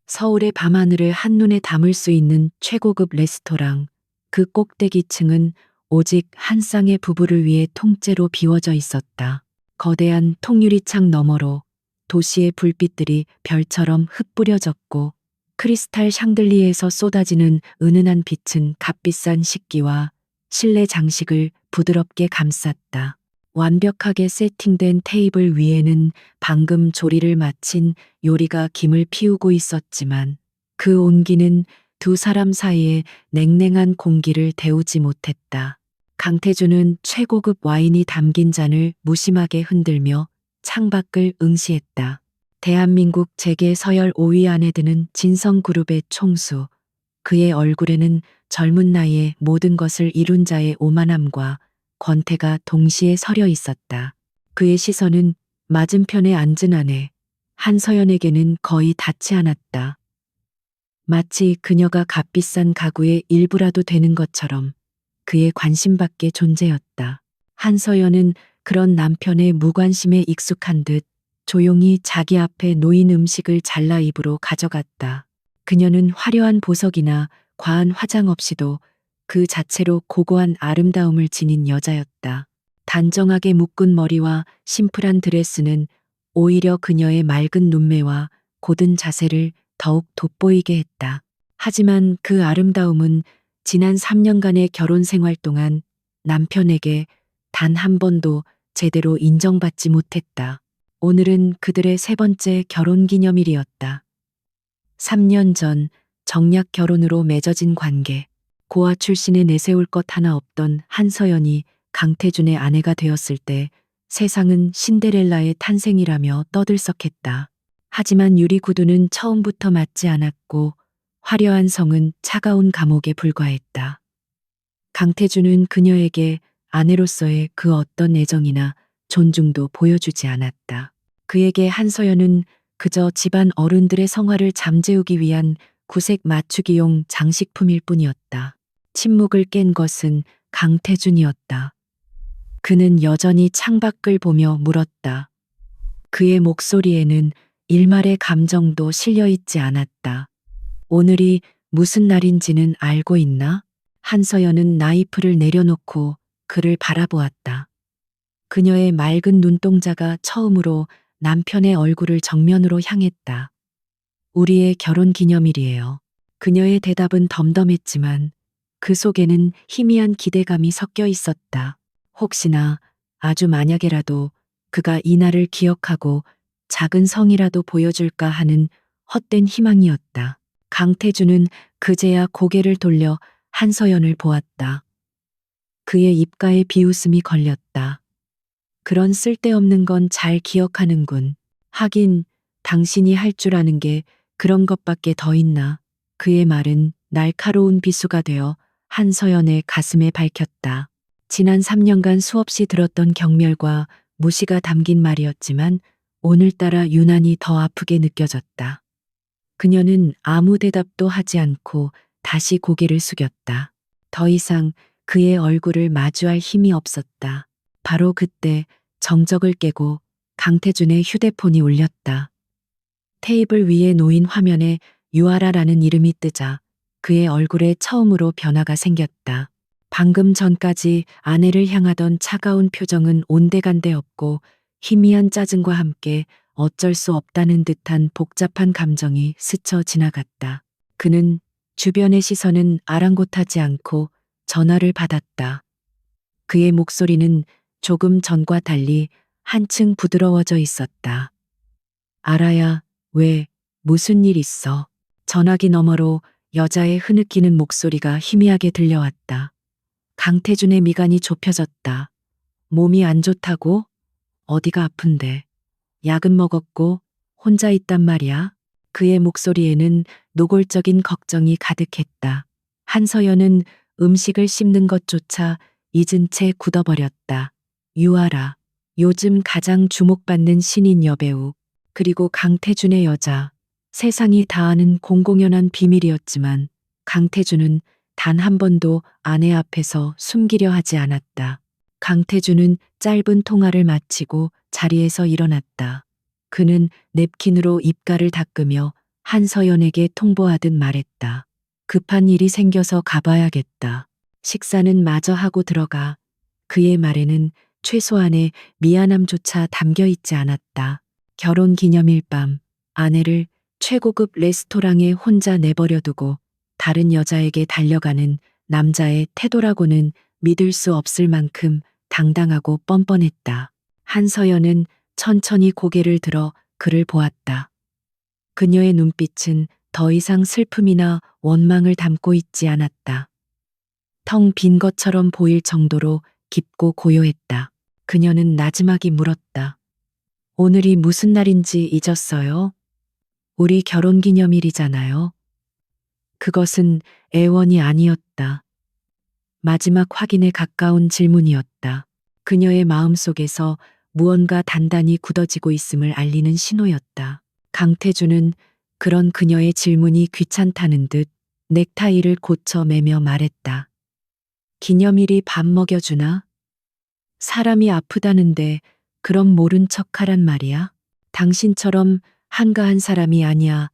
서울의 밤하늘을 한눈에 담을 수 있는 최고급 레스토랑. 그 꼭대기층은 오직 한 쌍의 부부를 위해 통째로 비워져 있었다. 거대한 통유리창 너머로 도시의 불빛들이 별처럼 흩뿌려졌고 크리스탈 샹들리에서 쏟아지는 은은한 빛은 값비싼 식기와 실내 장식을 부드럽게 감쌌다. 완벽하게 세팅된 테이블 위에는 방금 조리를 마친 요리가 김을 피우고 있었지만 그 온기는 두 사람 사이의 냉랭한 공기를 데우지 못했다. 강태주는 최고급 와인이 담긴 잔을 무심하게 흔들며 창밖을 응시했다. 대한민국 재계 서열 5위 안에 드는 진성그룹의 총수. 그의 얼굴에는 젊은 나이에 모든 것을 이룬 자의 오만함과 권태가 동시에 서려 있었다. 그의 시선은 맞은편에 앉은 아내 한서연에게는 거의 닿지 않았다. 마치 그녀가 값비싼 가구의 일부라도 되는 것처럼 그의 관심밖의 존재였다. 한서연은 그런 남편의 무관심에 익숙한 듯 조용히 자기 앞에 놓인 음식을 잘라 입으로 가져갔다. 그녀는 화려한 보석이나 과한 화장 없이도 그 자체로 고고한 아름다움을 지닌 여자였다. 단정하게 묶은 머리와 심플한 드레스는 오히려 그녀의 맑은 눈매와 고든 자세를 더욱 돋보이게 했다. 하지만 그 아름다움은 지난 3년간의 결혼 생활 동안 남편에게 단 한 번도 제대로 인정받지 못했다. 오늘은 그들의 세 번째 결혼 기념일이었다. 3년 전 정략 결혼으로 맺어진 관계. 고아 출신에 내세울 것 하나 없던 한서연이 강태준의 아내가 되었을 때 세상은 신데렐라의 탄생이라며 떠들썩했다. 하지만 유리 구두는 처음부터 맞지 않았고 화려한 성은 차가운 감옥에 불과했다. 강태준은 그녀에게 아내로서의 그 어떤 애정이나 존중도 보여주지 않았다. 그에게 한서연은 그저 집안 어른들의 성화를 잠재우기 위한 구색 맞추기용 장식품일 뿐이었다. 침묵을 깬 것은 강태준이었다. 그는 여전히 창밖을 보며 물었다. 그의 목소리에는 일말의 감정도 실려 있지 않았다. 오늘이 무슨 날인지는 알고 있나? 한서연은 나이프를 내려놓고 그를 바라보았다. 그녀의 맑은 눈동자가 처음으로 남편의 얼굴을 정면으로 향했다. 우리의 결혼 기념일이에요. 그녀의 대답은 덤덤했지만 그 속에는 희미한 기대감이 섞여 있었다. 혹시나 아주 만약에라도 그가 이 날을 기억하고 작은 성이라도 보여줄까 하는 헛된 희망이었다. 강태주는 그제야 고개를 돌려 한서연을 보았다. 그의 입가에 비웃음이 걸렸다. 그런 쓸데없는 건 잘 기억하는군. 하긴 당신이 할 줄 아는 게 그런 것밖에 더 있나. 그의 말은 날카로운 비수가 되어 한서연의 가슴에 밝혔다. 지난 3년간 수없이 들었던 경멸과 무시가 담긴 말이었지만 오늘따라 유난히 더 아프게 느껴졌다. 그녀는 아무 대답도 하지 않고 다시 고개를 숙였다. 더 이상 그의 얼굴을 마주할 힘이 없었다. 바로 그때 정적을 깨고 강태준의 휴대폰이 울렸다. 테이블 위에 놓인 화면에 유아라라는 이름이 뜨자 그의 얼굴에 처음으로 변화가 생겼다. 방금 전까지 아내를 향하던 차가운 표정은 온데간데 없고 희미한 짜증과 함께 어쩔 수 없다는 듯한 복잡한 감정이 스쳐 지나갔다. 그는 주변의 시선은 아랑곳하지 않고 전화를 받았다. 그의 목소리는 조금 전과 달리 한층 부드러워져 있었다. 알아야, 왜, 무슨 일 있어? 전화기 너머로 여자의 흐느끼는 목소리가 희미하게 들려왔다. 강태준의 미간이 좁혀졌다. 몸이 안 좋다고? 어디가 아픈데? 약은 먹었고 혼자 있단 말이야? 그의 목소리에는 노골적인 걱정이 가득했다. 한서연은 음식을 씹는 것조차 잊은 채 굳어버렸다. 유아라, 요즘 가장 주목받는 신인 여배우, 그리고 강태준의 여자. 세상이 다 아는 공공연한 비밀이었지만 강태준은 단 한 번도 아내 앞에서 숨기려 하지 않았다. 강태준은 짧은 통화를 마치고 자리에서 일어났다. 그는 냅킨으로 입가를 닦으며 한서연에게 통보하듯 말했다. 급한 일이 생겨서 가봐야겠다. 식사는 마저 하고 들어가. 그의 말에는 최소한의 미안함조차 담겨 있지 않았다. 결혼 기념일 밤 아내를 최고급 레스토랑에 혼자 내버려 두고 다른 여자에게 달려가는 남자의 태도라고는 믿을 수 없을 만큼 당당하고 뻔뻔했다. 한서연은 천천히 고개를 들어 그를 보았다. 그녀의 눈빛은 더 이상 슬픔이나 원망을 담고 있지 않았다. 텅 빈 것처럼 보일 정도로 깊고 고요했다. 그녀는 나지막이 물었다. 오늘이 무슨 날인지 잊었어요? 우리 결혼 기념일이잖아요. 그것은 애원이 아니었다. 마지막 확인에 가까운 질문이었다. 그녀의 마음속에서 무언가 단단히 굳어지고 있음을 알리는 신호였다. 강태주는 그런 그녀의 질문이 귀찮다는 듯 넥타이를 고쳐 매며 말했다. 기념일이 밥 먹여주나? 사람이 아프다는데 그럼 모른 척하란 말이야? 당신처럼 한가한 사람이 아니야.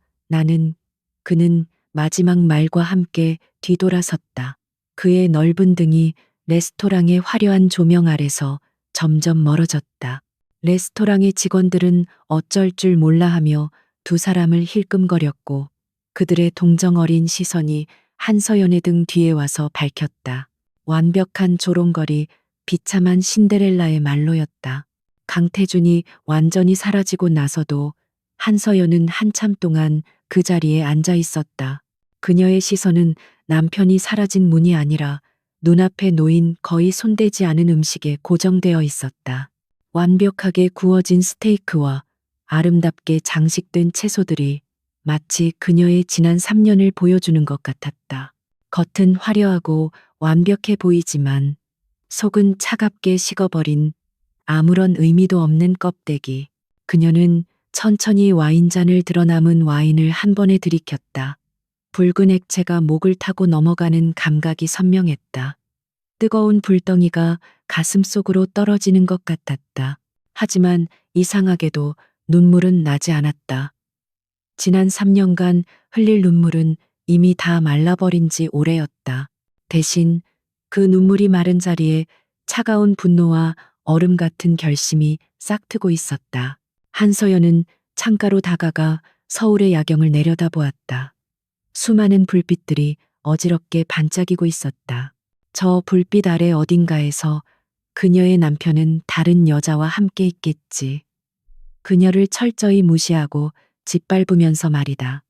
그는 마지막 말과 함께 뒤돌아섰다. 그의 넓은 등이 레스토랑의 화려한 조명 아래서 점점 멀어졌다. 레스토랑의 직원들은 어쩔 줄 몰라 하며 두 사람을 힐끔거렸고 그들의 동정 어린 시선이 한서연의 등 뒤에 와서 밝혔다. 완벽한 조롱거리, 비참한 신데렐라의 말로였다. 강태준이 완전히 사라지고 나서도 한서연은 한참 동안 그 자리에 앉아 있었다. 그녀의 시선은 남편이 사라진 문이 아니라 눈앞에 놓인 거의 손대지 않은 음식에 고정되어 있었다. 완벽하게 구워진 스테이크와 아름답게 장식된 채소들이 마치 그녀의 지난 3년을 보여주는 것 같았다. 겉은 화려하고 완벽해 보이지만 속은 차갑게 식어버린 아무런 의미도 없는 껍데기. 그녀는 천천히 와인잔을 들어 남은 와인을 한 번에 들이켰다. 붉은 액체가 목을 타고 넘어가는 감각이 선명했다. 뜨거운 불덩이가 가슴 속으로 떨어지는 것 같았다. 하지만 이상하게도 눈물은 나지 않았다. 지난 3년간 흘릴 눈물은 이미 다 말라버린 지 오래였다. 대신 그 눈물이 마른 자리에 차가운 분노와 얼음 같은 결심이 싹트고 있었다. 한서연은 창가로 다가가 서울의 야경을 내려다보았다. 수많은 불빛들이 어지럽게 반짝이고 있었다. 저 불빛 아래 어딘가에서 그녀의 남편은 다른 여자와 함께 있겠지. 그녀를 철저히 무시하고 짓밟으면서 말이다.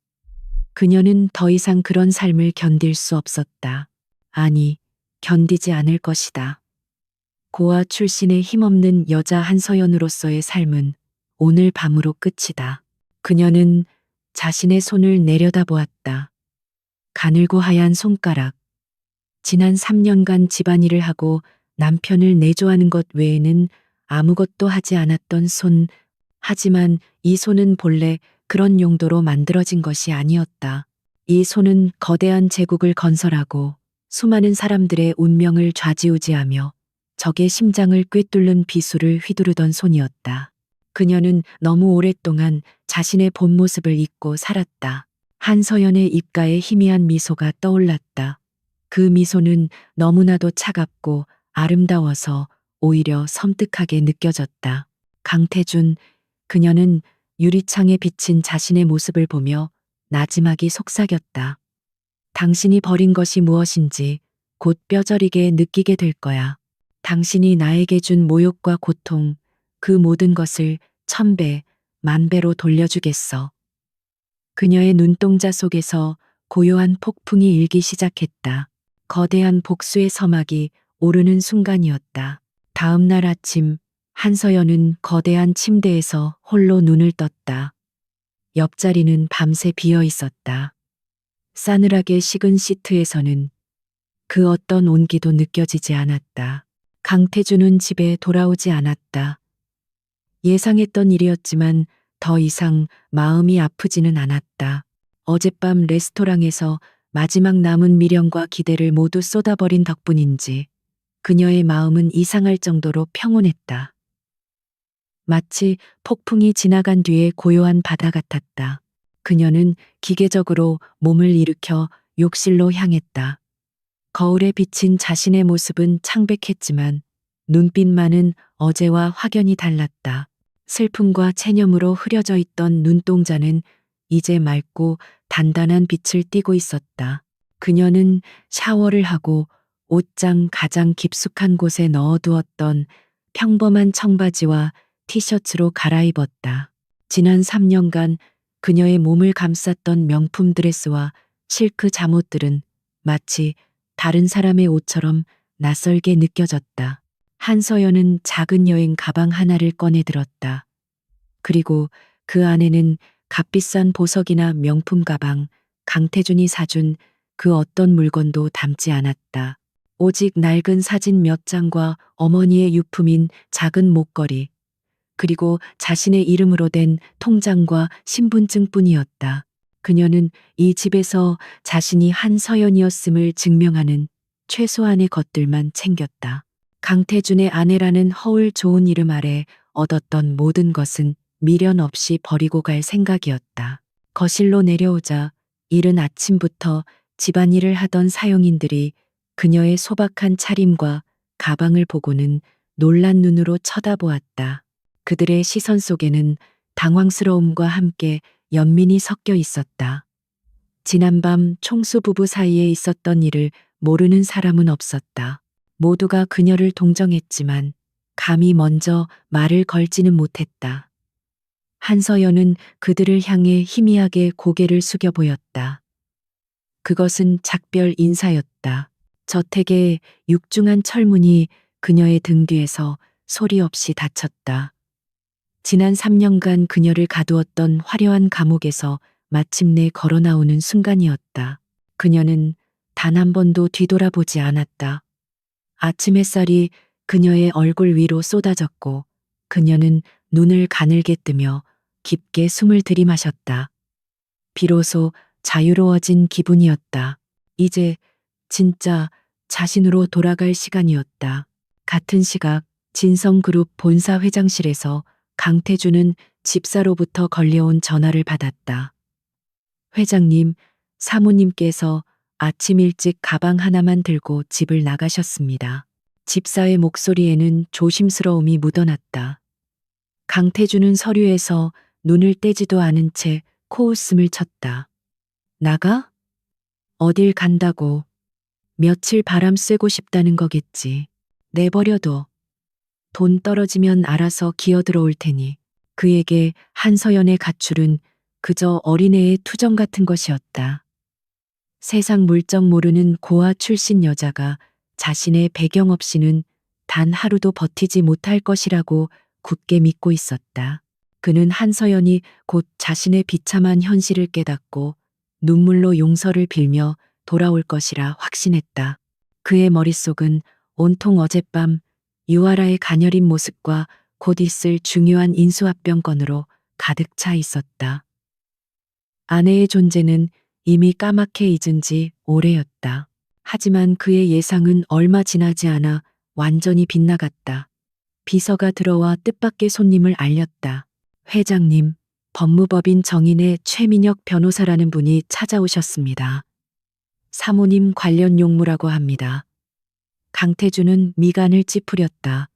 그녀는 더 이상 그런 삶을 견딜 수 없었다. 아니, 견디지 않을 것이다. 고아 출신의 힘없는 여자 한서연으로서의 삶은 오늘 밤으로 끝이다. 그녀는 자신의 손을 내려다보았다. 가늘고 하얀 손가락. 지난 3년간 집안일을 하고 남편을 내조하는 것 외에는 아무것도 하지 않았던 손. 하지만 이 손은 본래 그런 용도로 만들어진 것이 아니었다. 이 손은 거대한 제국을 건설하고 수많은 사람들의 운명을 좌지우지하며 적의 심장을 꿰뚫는 비수를 휘두르던 손이었다. 그녀는 너무 오랫동안 자신의 본 모습을 잊고 살았다. 한서연의 입가에 희미한 미소가 떠올랐다. 그 미소는 너무나도 차갑고 아름다워서 오히려 섬뜩하게 느껴졌다. 강태준, 그녀는 유리창에 비친 자신의 모습을 보며 나지막이 속삭였다. 당신이 버린 것이 무엇인지 곧 뼈저리게 느끼게 될 거야. 당신이 나에게 준 모욕과 고통, 그 모든 것을 1000배, 10,000배로 돌려주겠어. 그녀의 눈동자 속에서 고요한 폭풍이 일기 시작했다. 거대한 복수의 서막이 오르는 순간이었다. 다음 날 아침, 한서연은 거대한 침대에서 홀로 눈을 떴다. 옆자리는 밤새 비어 있었다. 싸늘하게 식은 시트에서는 그 어떤 온기도 느껴지지 않았다. 강태준은 집에 돌아오지 않았다. 예상했던 일이었지만 더 이상 마음이 아프지는 않았다. 어젯밤 레스토랑에서 마지막 남은 미련과 기대를 모두 쏟아버린 덕분인지 그녀의 마음은 이상할 정도로 평온했다. 마치 폭풍이 지나간 뒤의 고요한 바다 같았다. 그녀는 기계적으로 몸을 일으켜 욕실로 향했다. 거울에 비친 자신의 모습은 창백했지만 눈빛만은 어제와 확연히 달랐다. 슬픔과 체념으로 흐려져 있던 눈동자는 이제 맑고 단단한 빛을 띠고 있었다. 그녀는 샤워를 하고 옷장 가장 깊숙한 곳에 넣어두었던 평범한 청바지와 티셔츠로 갈아입었다. 지난 3년간 그녀의 몸을 감쌌던 명품 드레스와 실크 잠옷들은 마치 다른 사람의 옷처럼 낯설게 느껴졌다. 한서연은 작은 여행 가방 하나를 꺼내 들었다. 그리고 그 안에는 값비싼 보석이나 명품 가방, 강태준이 사준 그 어떤 물건도 담지 않았다. 오직 낡은 사진 몇 장과 어머니의 유품인 작은 목걸이, 그리고 자신의 이름으로 된 통장과 신분증뿐이었다. 그녀는 이 집에서 자신이 한서연이었음을 증명하는 최소한의 것들만 챙겼다. 강태준의 아내라는 허울 좋은 이름 아래 얻었던 모든 것은 미련 없이 버리고 갈 생각이었다. 거실로 내려오자 이른 아침부터 집안일을 하던 사용인들이 그녀의 소박한 차림과 가방을 보고는 놀란 눈으로 쳐다보았다. 그들의 시선 속에는 당황스러움과 함께 연민이 섞여 있었다. 지난밤 총수 부부 사이에 있었던 일을 모르는 사람은 없었다. 모두가 그녀를 동정했지만 감히 먼저 말을 걸지는 못했다. 한서연은 그들을 향해 희미하게 고개를 숙여 보였다. 그것은 작별 인사였다. 저택의 육중한 철문이 그녀의 등 뒤에서 소리 없이 닫혔다. 지난 3년간 그녀를 가두었던 화려한 감옥에서 마침내 걸어 나오는 순간이었다. 그녀는 단 한 번도 뒤돌아보지 않았다. 아침 햇살이 그녀의 얼굴 위로 쏟아졌고 그녀는 눈을 가늘게 뜨며 깊게 숨을 들이마셨다. 비로소 자유로워진 기분이었다. 이제 진짜 자신으로 돌아갈 시간이었다. 같은 시각 진성그룹 본사 회장실에서 강태준은 집사로부터 걸려온 전화를 받았다. 회장님, 사모님께서 아침 일찍 가방 하나만 들고 집을 나가셨습니다. 집사의 목소리에는 조심스러움이 묻어났다. 강태준은 서류에서 눈을 떼지도 않은 채 코웃음을 쳤다. 나가? 어딜 간다고. 며칠 바람 쐬고 싶다는 거겠지. 내버려둬. 돈 떨어지면 알아서 기어들어올 테니. 그에게 한서연의 가출은 그저 어린애의 투정 같은 것이었다. 세상 물정 모르는 고아 출신 여자가 자신의 배경 없이는 단 하루도 버티지 못할 것이라고 굳게 믿고 있었다. 그는 한서연이 곧 자신의 비참한 현실을 깨닫고 눈물로 용서를 빌며 돌아올 것이라 확신했다. 그의 머릿속은 온통 어젯밤 유아라의 가녀린 모습과 곧 있을 중요한 인수합병 건으로 가득 차 있었다. 아내의 존재는 이미 까맣게 잊은 지 오래였다. 하지만 그의 예상은 얼마 지나지 않아 완전히 빗나갔다. 비서가 들어와 뜻밖의 손님을 알렸다. 회장님, 법무법인 정인의 최민혁 변호사라는 분이 찾아오셨습니다. 사모님 관련 용무라고 합니다. 강태준은 미간을 찌푸렸다.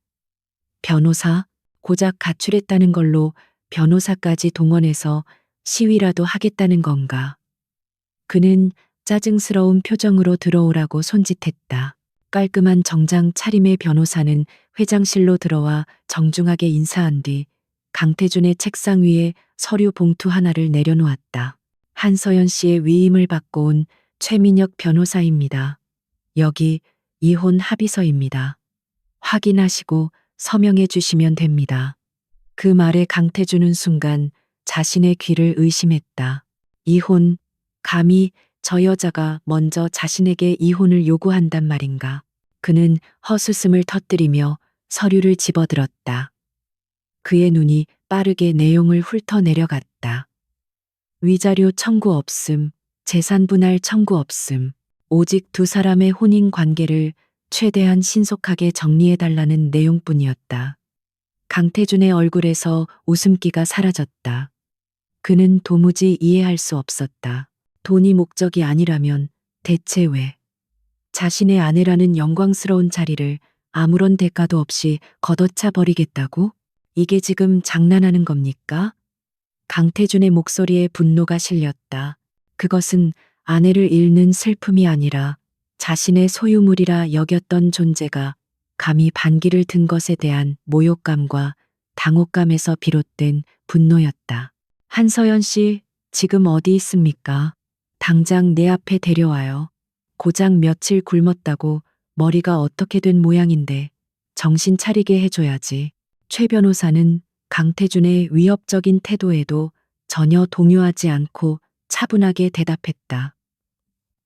변호사? 고작 가출했다는 걸로 변호사까지 동원해서 시위라도 하겠다는 건가? 그는 짜증스러운 표정으로 들어오라고 손짓했다. 깔끔한 정장 차림의 변호사는 회장실로 들어와 정중하게 인사한 뒤 강태준의 책상 위에 서류 봉투 하나를 내려놓았다. 한서연 씨의 위임을 받고 온 최민혁 변호사입니다. 여기 이혼 합의서입니다. 확인하시고 서명해 주시면 됩니다. 그 말에 강태준은 순간 자신의 귀를 의심했다. 이혼, 감히 저 여자가 먼저 자신에게 이혼을 요구한단 말인가. 그는 헛웃음을 터뜨리며 서류를 집어들었다. 그의 눈이 빠르게 내용을 훑어내려갔다. 위자료 청구 없음, 재산 분할 청구 없음, 오직 두 사람의 혼인 관계를 최대한 신속하게 정리해달라는 내용뿐이었다. 강태준의 얼굴에서 웃음기가 사라졌다. 그는 도무지 이해할 수 없었다. 돈이 목적이 아니라면 대체 왜 자신의 아내라는 영광스러운 자리를 아무런 대가도 없이 걷어차 버리겠다고? 이게 지금 장난하는 겁니까? 강태준의 목소리에 분노가 실렸다. 그것은 아내를 잃는 슬픔이 아니라 자신의 소유물이라 여겼던 존재가 감히 반기를 든 것에 대한 모욕감과 당혹감에서 비롯된 분노였다. 한서연 씨, 지금 어디 있습니까? 당장 내 앞에 데려와요. 고작 며칠 굶었다고 머리가 어떻게 된 모양인데 정신 차리게 해줘야지. 최 변호사는 강태준의 위협적인 태도에도 전혀 동요하지 않고 차분하게 대답했다.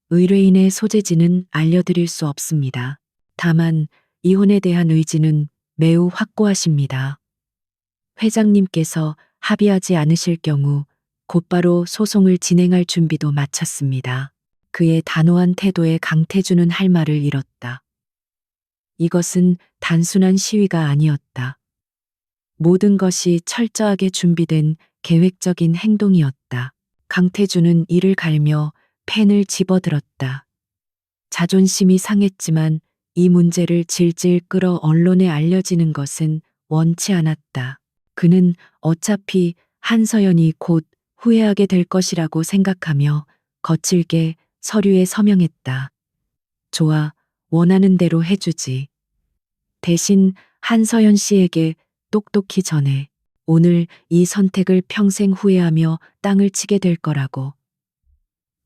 의뢰인의 소재지는 알려드릴 수 없습니다. 다만 이혼에 대한 의지는 매우 확고하십니다. 회장님께서 합의하지 않으실 경우 곧바로 소송을 진행할 준비도 마쳤습니다. 그의 단호한 태도에 강태준은 할 말을 잃었다. 이것은 단순한 시위가 아니었다. 모든 것이 철저하게 준비된 계획적인 행동이었다. 강태준은 이를 갈며 펜을 집어들었다. 자존심이 상했지만 이 문제를 질질 끌어 언론에 알려지는 것은 원치 않았다. 그는 어차피 한서연이 곧 후회하게 될 것이라고 생각하며 거칠게 서류에 서명했다. 좋아, 원하는 대로 해주지. 대신 한서연 씨에게 똑똑히 전해. 오늘 이 선택을 평생 후회하며 땅을 치게 될 거라고.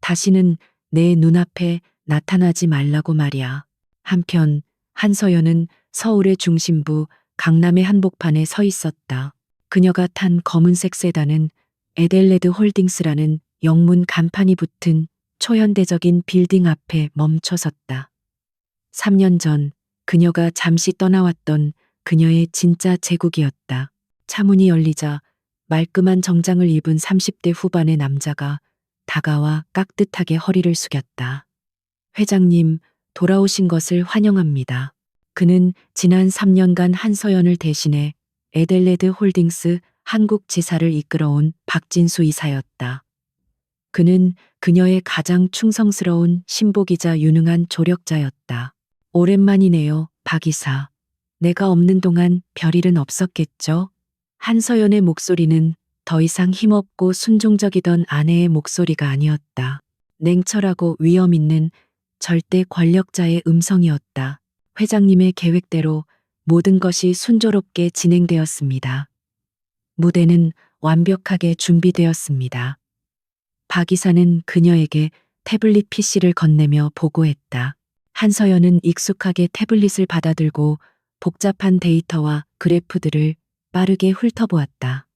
다시는 내 눈앞에 나타나지 말라고 말이야. 한편 한서연은 서울의 중심부 강남의 한복판에 서 있었다. 그녀가 탄 검은색 세단은 에델레드 홀딩스라는 영문 간판이 붙은 초현대적인 빌딩 앞에 멈춰 섰다. 3년 전 그녀가 잠시 떠나왔던 그녀의 진짜 제국이었다. 차문이 열리자 말끔한 정장을 입은 30대 후반의 남자가 다가와 깍듯하게 허리를 숙였다. 회장님, 돌아오신 것을 환영합니다. 그는 지난 3년간 한서연을 대신해 에델레드 홀딩스 한국 지사를 이끌어온 박진수 이사였다. 그는 그녀의 가장 충성스러운 신복이자 유능한 조력자였다. 오랜만이네요, 박 이사. 내가 없는 동안 별일은 없었겠죠? 한서연의 목소리는 더 이상 힘없고 순종적이던 아내의 목소리가 아니었다. 냉철하고 위험 있는 절대 권력자의 음성이었다. 회장님의 계획대로 모든 것이 순조롭게 진행되었습니다. 무대는 완벽하게 준비되었습니다. 박 이사는 그녀에게 태블릿 PC를 건네며 보고했다. 한서연은 익숙하게 태블릿을 받아들고 복잡한 데이터와 그래프들을 빠르게 훑어보았다.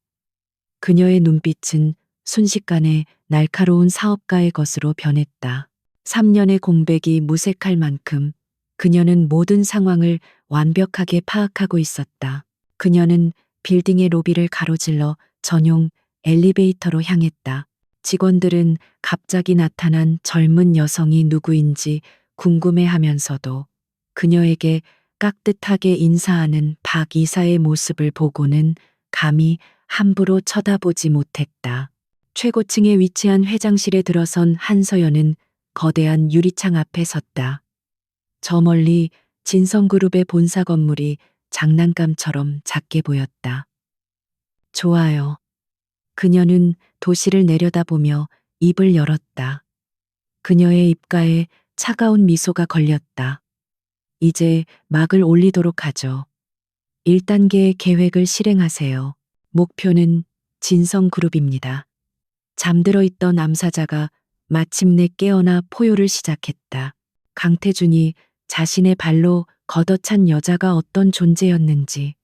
그녀의 눈빛은 순식간에 날카로운 사업가의 것으로 변했다. 3년의 공백이 무색할 만큼 그녀는 모든 상황을 완벽하게 파악하고 있었다. 그녀는 빌딩의 로비를 가로질러 전용 엘리베이터로 향했다. 직원들은 갑자기 나타난 젊은 여성이 누구인지 궁금해하면서도 그녀에게 깍듯하게 인사하는 박 이사의 모습을 보고는 감히 함부로 쳐다보지 못했다. 최고층에 위치한 회장실에 들어선 한서연은 거대한 유리창 앞에 섰다. 저 멀리 진성그룹의 본사 건물이 장난감처럼 작게 보였다. 좋아요. 그녀는 도시를 내려다보며 입을 열었다. 그녀의 입가에 차가운 미소가 걸렸다. 이제 막을 올리도록 하죠. 1단계의 계획을 실행하세요. 목표는 진성그룹입니다. 잠들어 있던 암사자가 마침내 깨어나 포효를 시작했다. 강태준이 자신의 발로 걷어찬 여자가 어떤 존재였는지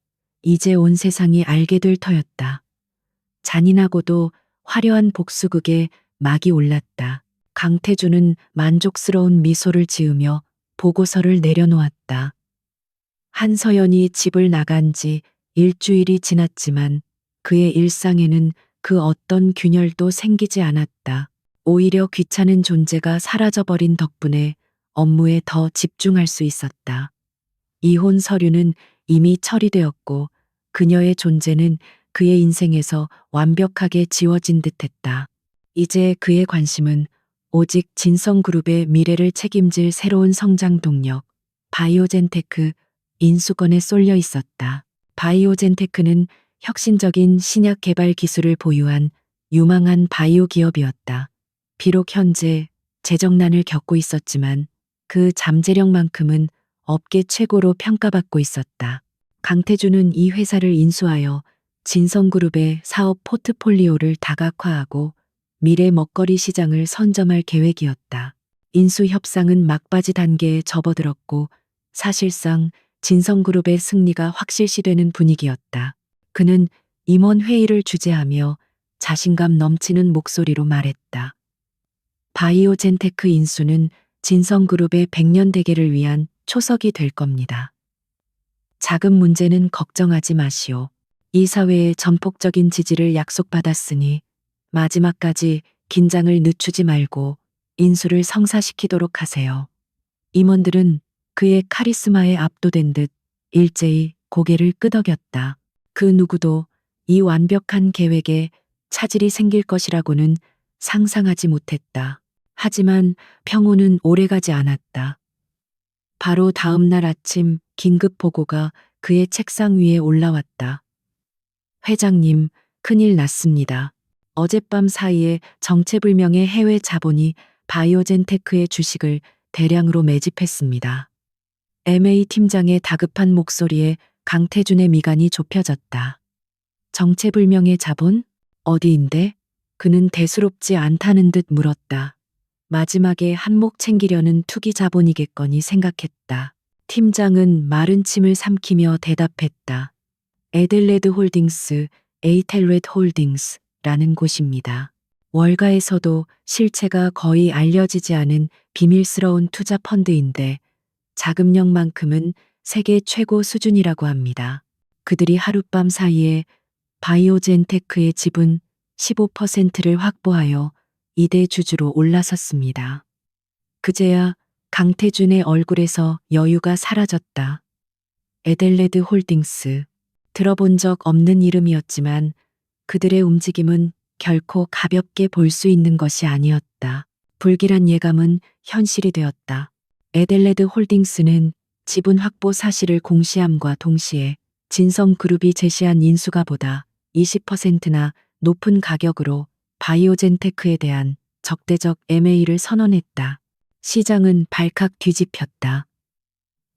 이제 온 세상이 알게 될 터였다. 잔인하고도 화려한 복수극에 막이 올랐다. 강태준은 만족스러운 미소를 지으며 보고서를 내려놓았다. 한서연이 집을 나간 지 일주일이 지났지만 그의 일상에는 그 어떤 균열도 생기지 않았다. 오히려 귀찮은 존재가 사라져버린 덕분에 업무에 더 집중할 수 있었다. 이혼 서류는 이미 처리되었고 그녀의 존재는 그의 인생에서 완벽하게 지워진 듯했다. 이제 그의 관심은 오직 진성그룹의 미래를 책임질 새로운 성장 동력, 바이오젠테크 인수권에 쏠려 있었다. 바이오젠테크는 혁신적인 신약 개발 기술을 보유한 유망한 바이오 기업이었다. 비록 현재 재정난을 겪고 있었지만 그 잠재력만큼은 업계 최고로 평가받고 있었다. 강태준은 이 회사를 인수하여 진성그룹의 사업 포트폴리오를 다각화하고 미래 먹거리 시장을 선점할 계획이었다. 인수 협상은 막바지 단계에 접어들었고 사실상 진성그룹의 승리가 확실시되는 분위기였다. 그는 임원 회의를 주재하며 자신감 넘치는 목소리로 말했다. 바이오젠테크 인수는 진성그룹의 100년 대계를 위한 초석이 될 겁니다. 자금 문제는 걱정하지 마시오. 이 사회의 전폭적인 지지를 약속받았으니 마지막까지 긴장을 늦추지 말고 인수를 성사시키도록 하세요. 임원들은 그의 카리스마에 압도된 듯 일제히 고개를 끄덕였다. 그 누구도 이 완벽한 계획에 차질이 생길 것이라고는 상상하지 못했다. 하지만 평온은 오래가지 않았다. 바로 다음 날 아침 긴급 보고가 그의 책상 위에 올라왔다. 회장님, 큰일 났습니다. 어젯밤 사이에 정체불명의 해외 자본이 바이오젠테크의 주식을 대량으로 매집했습니다. MA 팀장의 다급한 목소리에 강태준의 미간이 좁혀졌다. 정체불명의 자본? 어디인데? 그는 대수롭지 않다는 듯 물었다. 마지막에 한몫 챙기려는 투기 자본이겠거니 생각했다. 팀장은 마른 침을 삼키며 대답했다. 에델레드 홀딩스, 에이텔렛 홀딩스라는 곳입니다. 월가에서도 실체가 거의 알려지지 않은 비밀스러운 투자 펀드인데 자금력만큼은 세계 최고 수준이라고 합니다. 그들이 하룻밤 사이에 바이오젠테크의 지분 15%를 확보하여 2대 주주로 올라섰습니다. 그제야 강태준의 얼굴에서 여유가 사라졌다. 에델레드 홀딩스. 들어본 적 없는 이름이었지만 그들의 움직임은 결코 가볍게 볼 수 있는 것이 아니었다. 불길한 예감은 현실이 되었다. 에델레드 홀딩스는 지분 확보 사실을 공시함과 동시에 진성그룹이 제시한 인수가보다 20%나 높은 가격으로 바이오젠테크에 대한 적대적 MA를 선언했다. 시장은 발칵 뒤집혔다.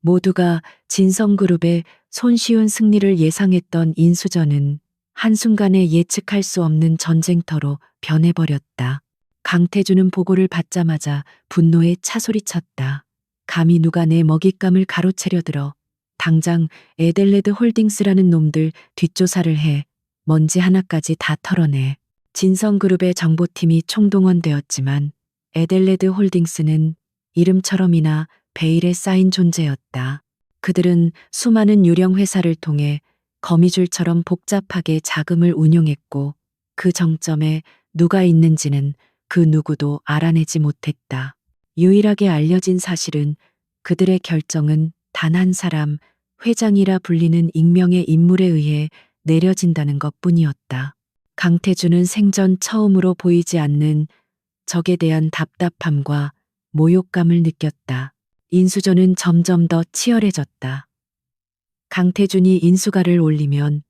모두가 진성그룹의 손쉬운 승리를 예상했던 인수전은 한순간에 예측할 수 없는 전쟁터로 변해버렸다. 강태준은 보고를 받자마자 분노에 차소리쳤다. 감히 누가 내 먹잇감을 가로채려 들어 당장 에델레드 홀딩스라는 놈들 뒷조사를 해 먼지 하나까지 다 털어내. 진성그룹의 정보팀이 총동원되었지만 에델레드 홀딩스는 이름처럼이나 베일에 쌓인 존재였다. 그들은 수많은 유령 회사를 통해 거미줄처럼 복잡하게 자금을 운용했고 그 정점에 누가 있는지는 그 누구도 알아내지 못했다. 유일하게 알려진 사실은 그들의 결정은 단 한 사람, 회장이라 불리는 익명의 인물에 의해 내려진다는 것뿐이었다. 강태준은 생전 처음으로 보이지 않는 적에 대한 답답함과 모욕감을 느꼈다. 인수전은 점점 더 치열해졌다. 강태준이 인수가를 올리면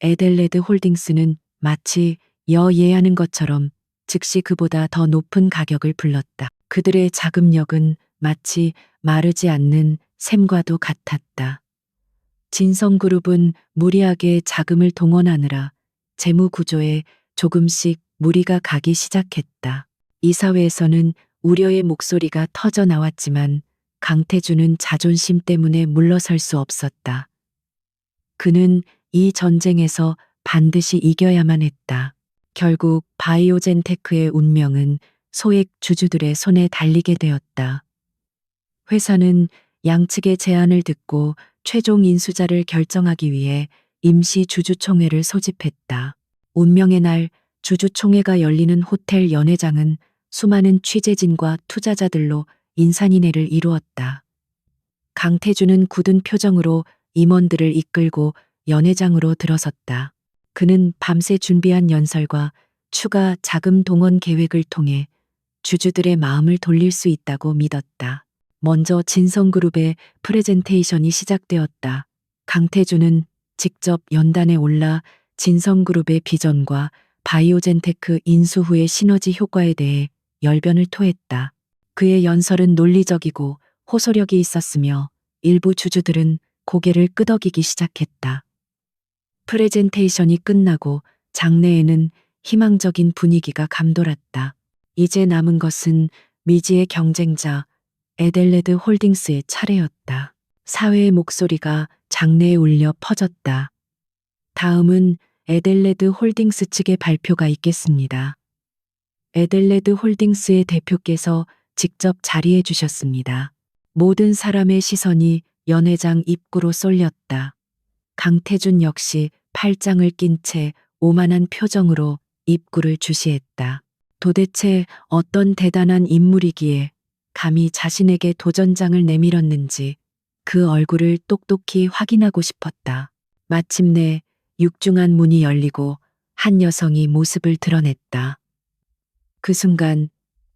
에델레드 홀딩스는 마치 여예하는 것처럼 즉시 그보다 더 높은 가격을 불렀다. 그들의 자금력은 마치 마르지 않는 샘과도 같았다. 진성그룹은 무리하게 자금을 동원하느라 재무 구조에 조금씩 무리가 가기 시작했다. 이사회에서는 우려의 목소리가 터져 나왔지만 강태준은 자존심 때문에 물러설 수 없었다. 그는 이 전쟁에서 반드시 이겨야만 했다. 결국 바이오젠테크의 운명은 소액 주주들의 손에 달리게 되었다. 회사는 양측의 제안을 듣고 최종 인수자를 결정하기 위해 임시 주주총회를 소집했다. 운명의 날 주주총회가 열리는 호텔 연회장은 수많은 취재진과 투자자들로 인산인해를 이루었다. 강태준은 굳은 표정으로 임원들을 이끌고 연회장으로 들어섰다. 그는 밤새 준비한 연설과 추가 자금 동원 계획을 통해 주주들의 마음을 돌릴 수 있다고 믿었다. 먼저 진성그룹의 프레젠테이션이 시작되었다. 강태준은 직접 연단에 올라 진성그룹의 비전과 바이오젠테크 인수 후의 시너지 효과에 대해 열변을 토했다. 그의 연설은 논리적이고 호소력이 있었으며 일부 주주들은 고개를 끄덕이기 시작했다. 프레젠테이션이 끝나고 장내에는 희망적인 분위기가 감돌았다. 이제 남은 것은 미지의 경쟁자 에델레드 홀딩스의 차례였다. 사회의 목소리가 장내에 울려 퍼졌다. 다음은 에델레드 홀딩스 측의 발표가 있겠습니다. 에델레드 홀딩스의 대표께서 직접 자리해 주셨습니다. 모든 사람의 시선이 연 회장 입구로 쏠렸다. 강태준 역시 팔짱을 낀 채 오만한 표정으로 입구를 주시했다. 도대체 어떤 대단한 인물이기에 감히 자신에게 도전장을 내밀었는지 그 얼굴을 똑똑히 확인하고 싶었다. 마침내 육중한 문이 열리고 한 여성이 모습을 드러냈다. 그 순간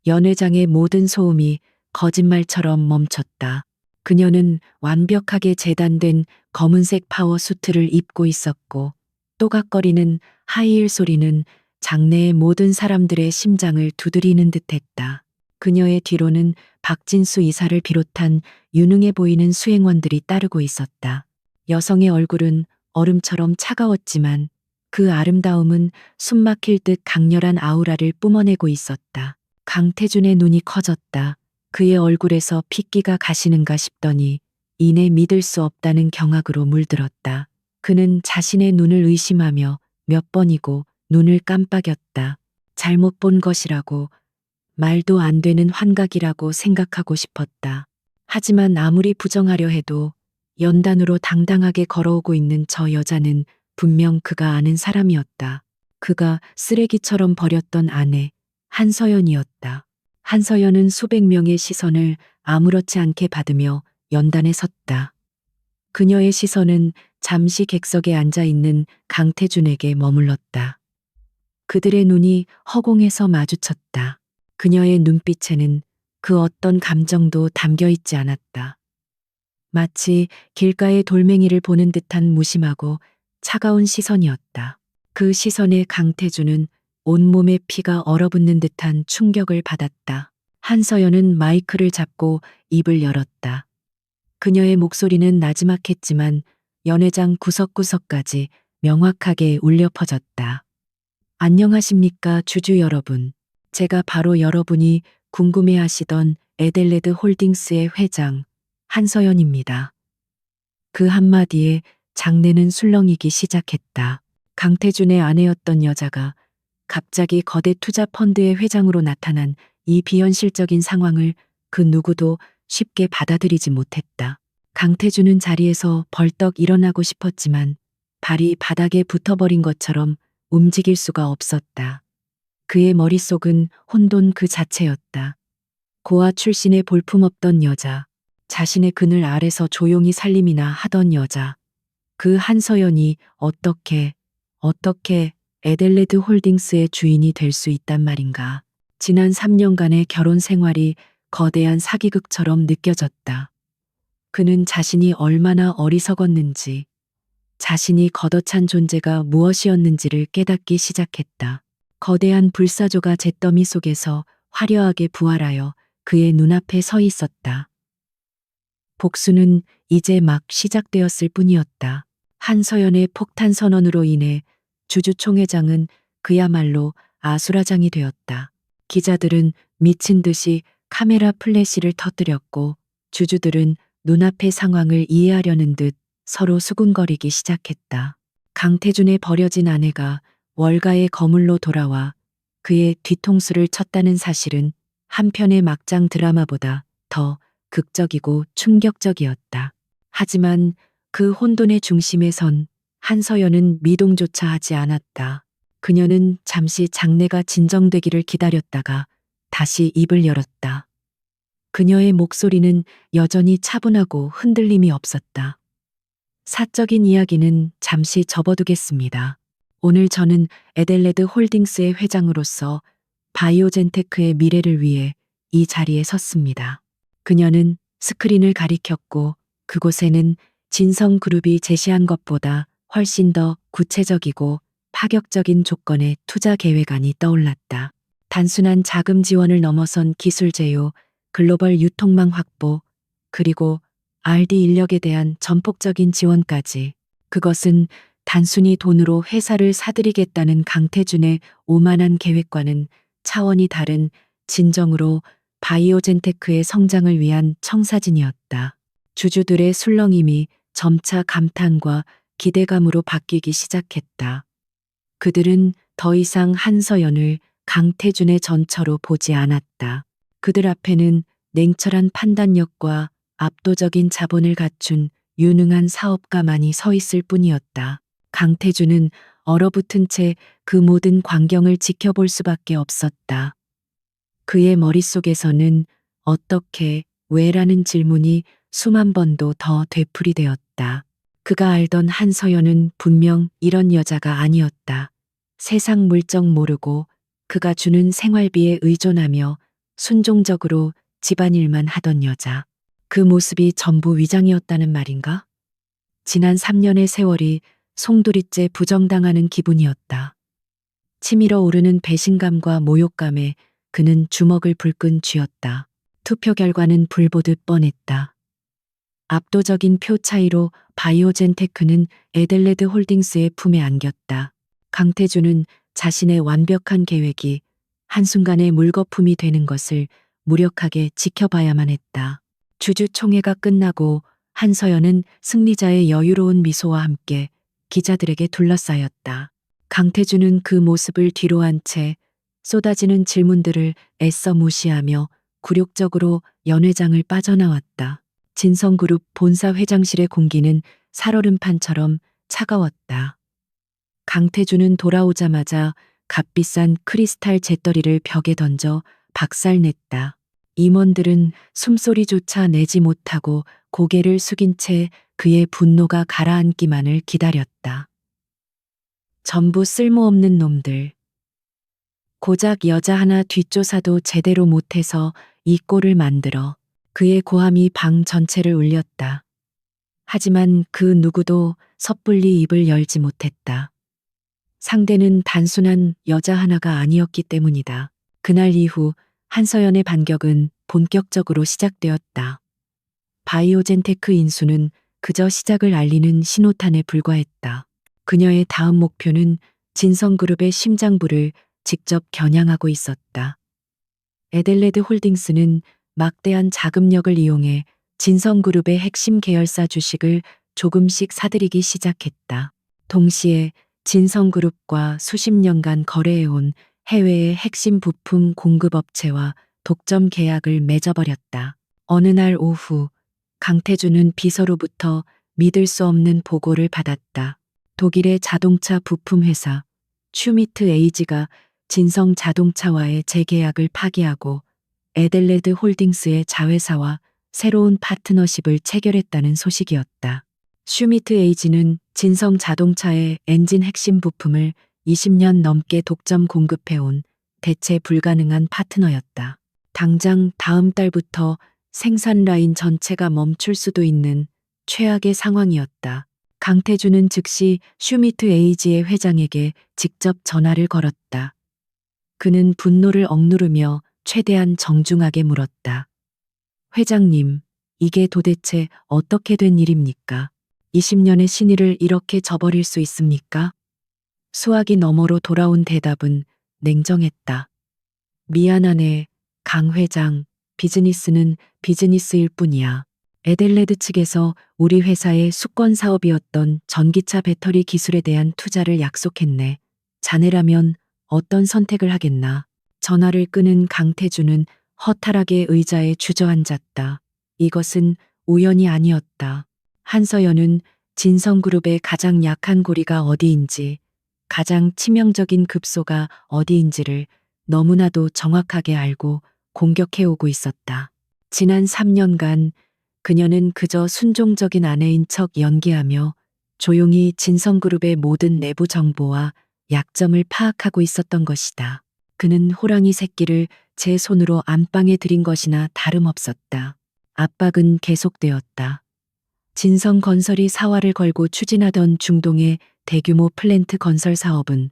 연 회장의 모든 소음이 거짓말처럼 멈췄다. 그녀는 완벽하게 재단된 검은색 파워 수트를 입고 있었고 또각거리는 하이힐 소리는 장내의 모든 사람들의 심장을 두드리는 듯했다. 그녀의 뒤로는 박진수 이사를 비롯한 유능해 보이는 수행원들이 따르고 있었다. 여성의 얼굴은 얼음처럼 차가웠지만 그 아름다움은 숨막힐 듯 강렬한 아우라를 뿜어내고 있었다. 강태준의 눈이 커졌다. 그의 얼굴에서 핏기가 가시는가 싶더니 이내 믿을 수 없다는 경악으로 물들었다. 그는 자신의 눈을 의심하며 몇 번이고 눈을 깜빡였다. 잘못 본 것이라고, 말도 안 되는 환각이라고 생각하고 싶었다. 하지만 아무리 부정하려 해도 연단으로 당당하게 걸어오고 있는 저 여자는 분명 그가 아는 사람이었다. 그가 쓰레기처럼 버렸던 아내 한서연이었다. 한서연은 수백 명의 시선을 아무렇지 않게 받으며 연단에 섰다. 그녀의 시선은 잠시 객석에 앉아 있는 강태준에게 머물렀다. 그들의 눈이 허공에서 마주쳤다. 그녀의 눈빛에는 그 어떤 감정도 담겨 있지 않았다. 마치 길가의 돌멩이를 보는 듯한 무심하고 차가운 시선이었다. 그 시선에 강태준은 온몸에 피가 얼어붙는 듯한 충격을 받았다. 한서연은 마이크를 잡고 입을 열었다. 그녀의 목소리는 나지막했지만 연회장 구석구석까지 명확하게 울려 퍼졌다. 안녕하십니까 주주 여러분. 제가 바로 여러분이 궁금해하시던 에델레드 홀딩스의 회장 한서연입니다. 그 한마디에 장내는 술렁이기 시작했다. 강태준의 아내였던 여자가 갑자기 거대 투자 펀드의 회장으로 나타난 이 비현실적인 상황을 그 누구도 쉽게 받아들이지 못했다. 강태준은 자리에서 벌떡 일어나고 싶었지만 발이 바닥에 붙어버린 것처럼 움직일 수가 없었다. 그의 머릿속은 혼돈 그 자체였다. 고아 출신의 볼품없던 여자, 자신의 그늘 아래서 조용히 살림이나 하던 여자, 그 한서연이 어떻게 에델레드 홀딩스의 주인이 될 수 있단 말인가. 지난 3년간의 결혼 생활이 거대한 사기극처럼 느껴졌다. 그는 자신이 얼마나 어리석었는지, 자신이 걷어찬 존재가 무엇이었는지를 깨닫기 시작했다. 거대한 불사조가 잿더미 속에서 화려하게 부활하여 그의 눈앞에 서 있었다. 복수는 이제 막 시작되었을 뿐이었다. 한서연의 폭탄 선언으로 인해 주주총회장은 그야말로 아수라장이 되었다. 기자들은 미친 듯이 카메라 플래시를 터뜨렸고 주주들은 눈앞의 상황을 이해하려는 듯 서로 수군거리기 시작했다. 강태준의 버려진 아내가 월가의 거물로 돌아와 그의 뒤통수를 쳤다는 사실은 한편의 막장 드라마보다 더 극적이고 충격적이었다. 하지만 그 혼돈의 중심에 선 한서연은 미동조차 하지 않았다. 그녀는 잠시 장내가 진정되기를 기다렸다가 다시 입을 열었다. 그녀의 목소리는 여전히 차분하고 흔들림이 없었다. 사적인 이야기는 잠시 접어두겠습니다. 오늘 저는 에델레드 홀딩스의 회장으로서 바이오젠테크의 미래를 위해 이 자리에 섰습니다. 그녀는 스크린을 가리켰고 그곳에는 진성그룹이 제시한 것보다 훨씬 더 구체적이고 파격적인 조건의 투자 계획안이 떠올랐다. 단순한 자금 지원을 넘어선 기술 제휴, 글로벌 유통망 확보, 그리고 R&D 인력에 대한 전폭적인 지원까지. 그것은 단순히 돈으로 회사를 사들이겠다는 강태준의 오만한 계획과는 차원이 다른 진정으로 바이오젠테크의 성장을 위한 청사진이었다. 주주들의 술렁임이 점차 감탄과 기대감으로 바뀌기 시작했다. 그들은 더 이상 한서연을 강태준의 전처로 보지 않았다. 그들 앞에는 냉철한 판단력과 압도적인 자본을 갖춘 유능한 사업가만이 서 있을 뿐이었다. 강태준은 얼어붙은 채 그 모든 광경을 지켜볼 수밖에 없었다. 그의 머릿속에서는 어떻게, 왜라는 질문이 수만 번도 더 되풀이되었다. 그가 알던 한서연은 분명 이런 여자가 아니었다. 세상 물정 모르고 그가 주는 생활비에 의존하며 순종적으로 집안일만 하던 여자. 그 모습이 전부 위장이었다는 말인가? 지난 3년의 세월이 송두리째 부정당하는 기분이었다. 치밀어 오르는 배신감과 모욕감에 그는 주먹을 불끈 쥐었다. 투표 결과는 불보듯 뻔했다. 압도적인 표 차이로 바이오젠테크는 에델레드 홀딩스의 품에 안겼다. 강태준은 자신의 완벽한 계획이 한순간에 물거품이 되는 것을 무력하게 지켜봐야만 했다. 주주총회가 끝나고 한서연은 승리자의 여유로운 미소와 함께 기자들에게 둘러싸였다. 강태준은 그 모습을 뒤로한 채 쏟아지는 질문들을 애써 무시하며 굴욕적으로 연회장을 빠져나왔다. 진성그룹 본사 회장실의 공기는 살얼음판처럼 차가웠다. 강태준은 돌아오자마자 값비싼 크리스탈 재떨이를 벽에 던져 박살냈다. 임원들은 숨소리조차 내지 못하고 고개를 숙인 채 그의 분노가 가라앉기만을 기다렸다. 전부 쓸모없는 놈들. 고작 여자 하나 뒷조사도 제대로 못해서 이 꼴을 만들어. 그의 고함이 방 전체를 울렸다. 하지만 그 누구도 섣불리 입을 열지 못했다. 상대는 단순한 여자 하나가 아니었기 때문이다. 그날 이후 한서연의 반격은 본격적으로 시작되었다. 바이오젠테크 인수는 그저 시작을 알리는 신호탄에 불과했다. 그녀의 다음 목표는 진성그룹의 심장부를 직접 겨냥하고 있었다. 에델레드 홀딩스는 막대한 자금력을 이용해 진성그룹의 핵심 계열사 주식을 조금씩 사들이기 시작했다. 동시에 진성그룹과 수십 년간 거래해온 해외의 핵심 부품 공급업체와 독점 계약을 맺어버렸다. 어느 날 오후 강태준은 비서로부터 믿을 수 없는 보고를 받았다. 독일의 자동차 부품 회사 슈미트 에이지가 진성 자동차와의 재계약을 파기하고 에델레드 홀딩스의 자회사와 새로운 파트너십을 체결했다는 소식이었다. 슈미트 에이지는 진성 자동차의 엔진 핵심 부품을 20년 넘게 독점 공급해온 대체 불가능한 파트너였다. 당장 다음 달부터 생산 라인 전체가 멈출 수도 있는 최악의 상황이었다. 강태준은 즉시 슈미트 에이지의 회장에게 직접 전화를 걸었다. 그는 분노를 억누르며 최대한 정중하게 물었다. 회장님, 이게 도대체 어떻게 된 일입니까? 20년의 신의를 이렇게 저버릴 수 있습니까? 수화기 너머로 돌아온 대답은 냉정했다. 미안하네, 강 회장. 비즈니스는 비즈니스일 뿐이야. 에델레드 측에서 우리 회사의 수권 사업이었던 전기차 배터리 기술에 대한 투자를 약속했네. 자네라면 어떤 선택을 하겠나? 전화를 끄는 강태준은 허탈하게 의자에 주저앉았다. 이것은 우연이 아니었다. 한서연은 진성그룹의 가장 약한 고리가 어디인지, 가장 치명적인 급소가 어디인지를 너무나도 정확하게 알고 공격해오고 있었다. 지난 3년간 그녀는 그저 순종적인 아내인 척 연기하며 조용히 진성그룹의 모든 내부 정보와 약점을 파악하고 있었던 것이다. 그는 호랑이 새끼를 제 손으로 안방에 들인 것이나 다름없었다. 압박은 계속되었다. 진성건설이 사활을 걸고 추진하던 중동의 대규모 플랜트 건설 사업은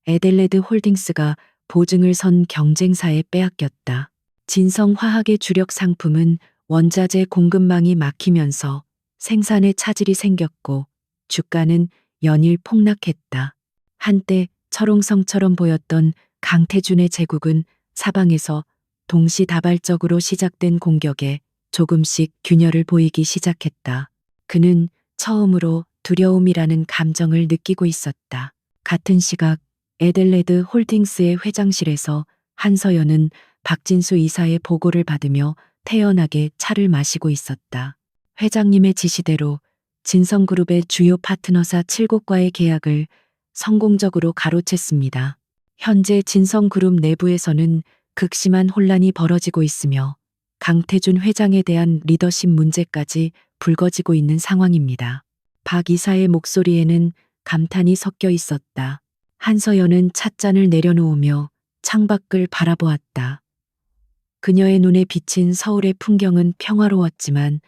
에델레드 홀딩스가 보증을 선 경쟁사에 빼앗겼다. 진성화학의 주력 상품은 원자재 공급망이 막히면서 생산에 차질이 생겼고 주가는 연일 폭락했다. 한때 철옹성처럼 보였던 강태준의 제국은 사방에서 동시다발적으로 시작된 공격에 조금씩 균열을 보이기 시작했다. 그는 처음으로 두려움이라는 감정을 느끼고 있었다. 같은 시각 에델레드 홀딩스의 회장실에서 한서연은 박진수 이사의 보고를 받으며 태연하게 차를 마시고 있었다. 회장님의 지시대로 진성그룹의 주요 파트너사 7곳과의 계약을 성공적으로 가로챘습니다. 현재 진성그룹 내부에서는 극심한 혼란이 벌어지고 있으며 강태준 회장에 대한 리더십 문제까지 불거지고 있는 상황입니다. 박 이사의 목소리에는 감탄이 섞여 있었다. 한서연은 찻잔을 내려놓으며 창밖을 바라보았다. 그녀의 눈에 비친 서울의 풍경은 평화로웠지만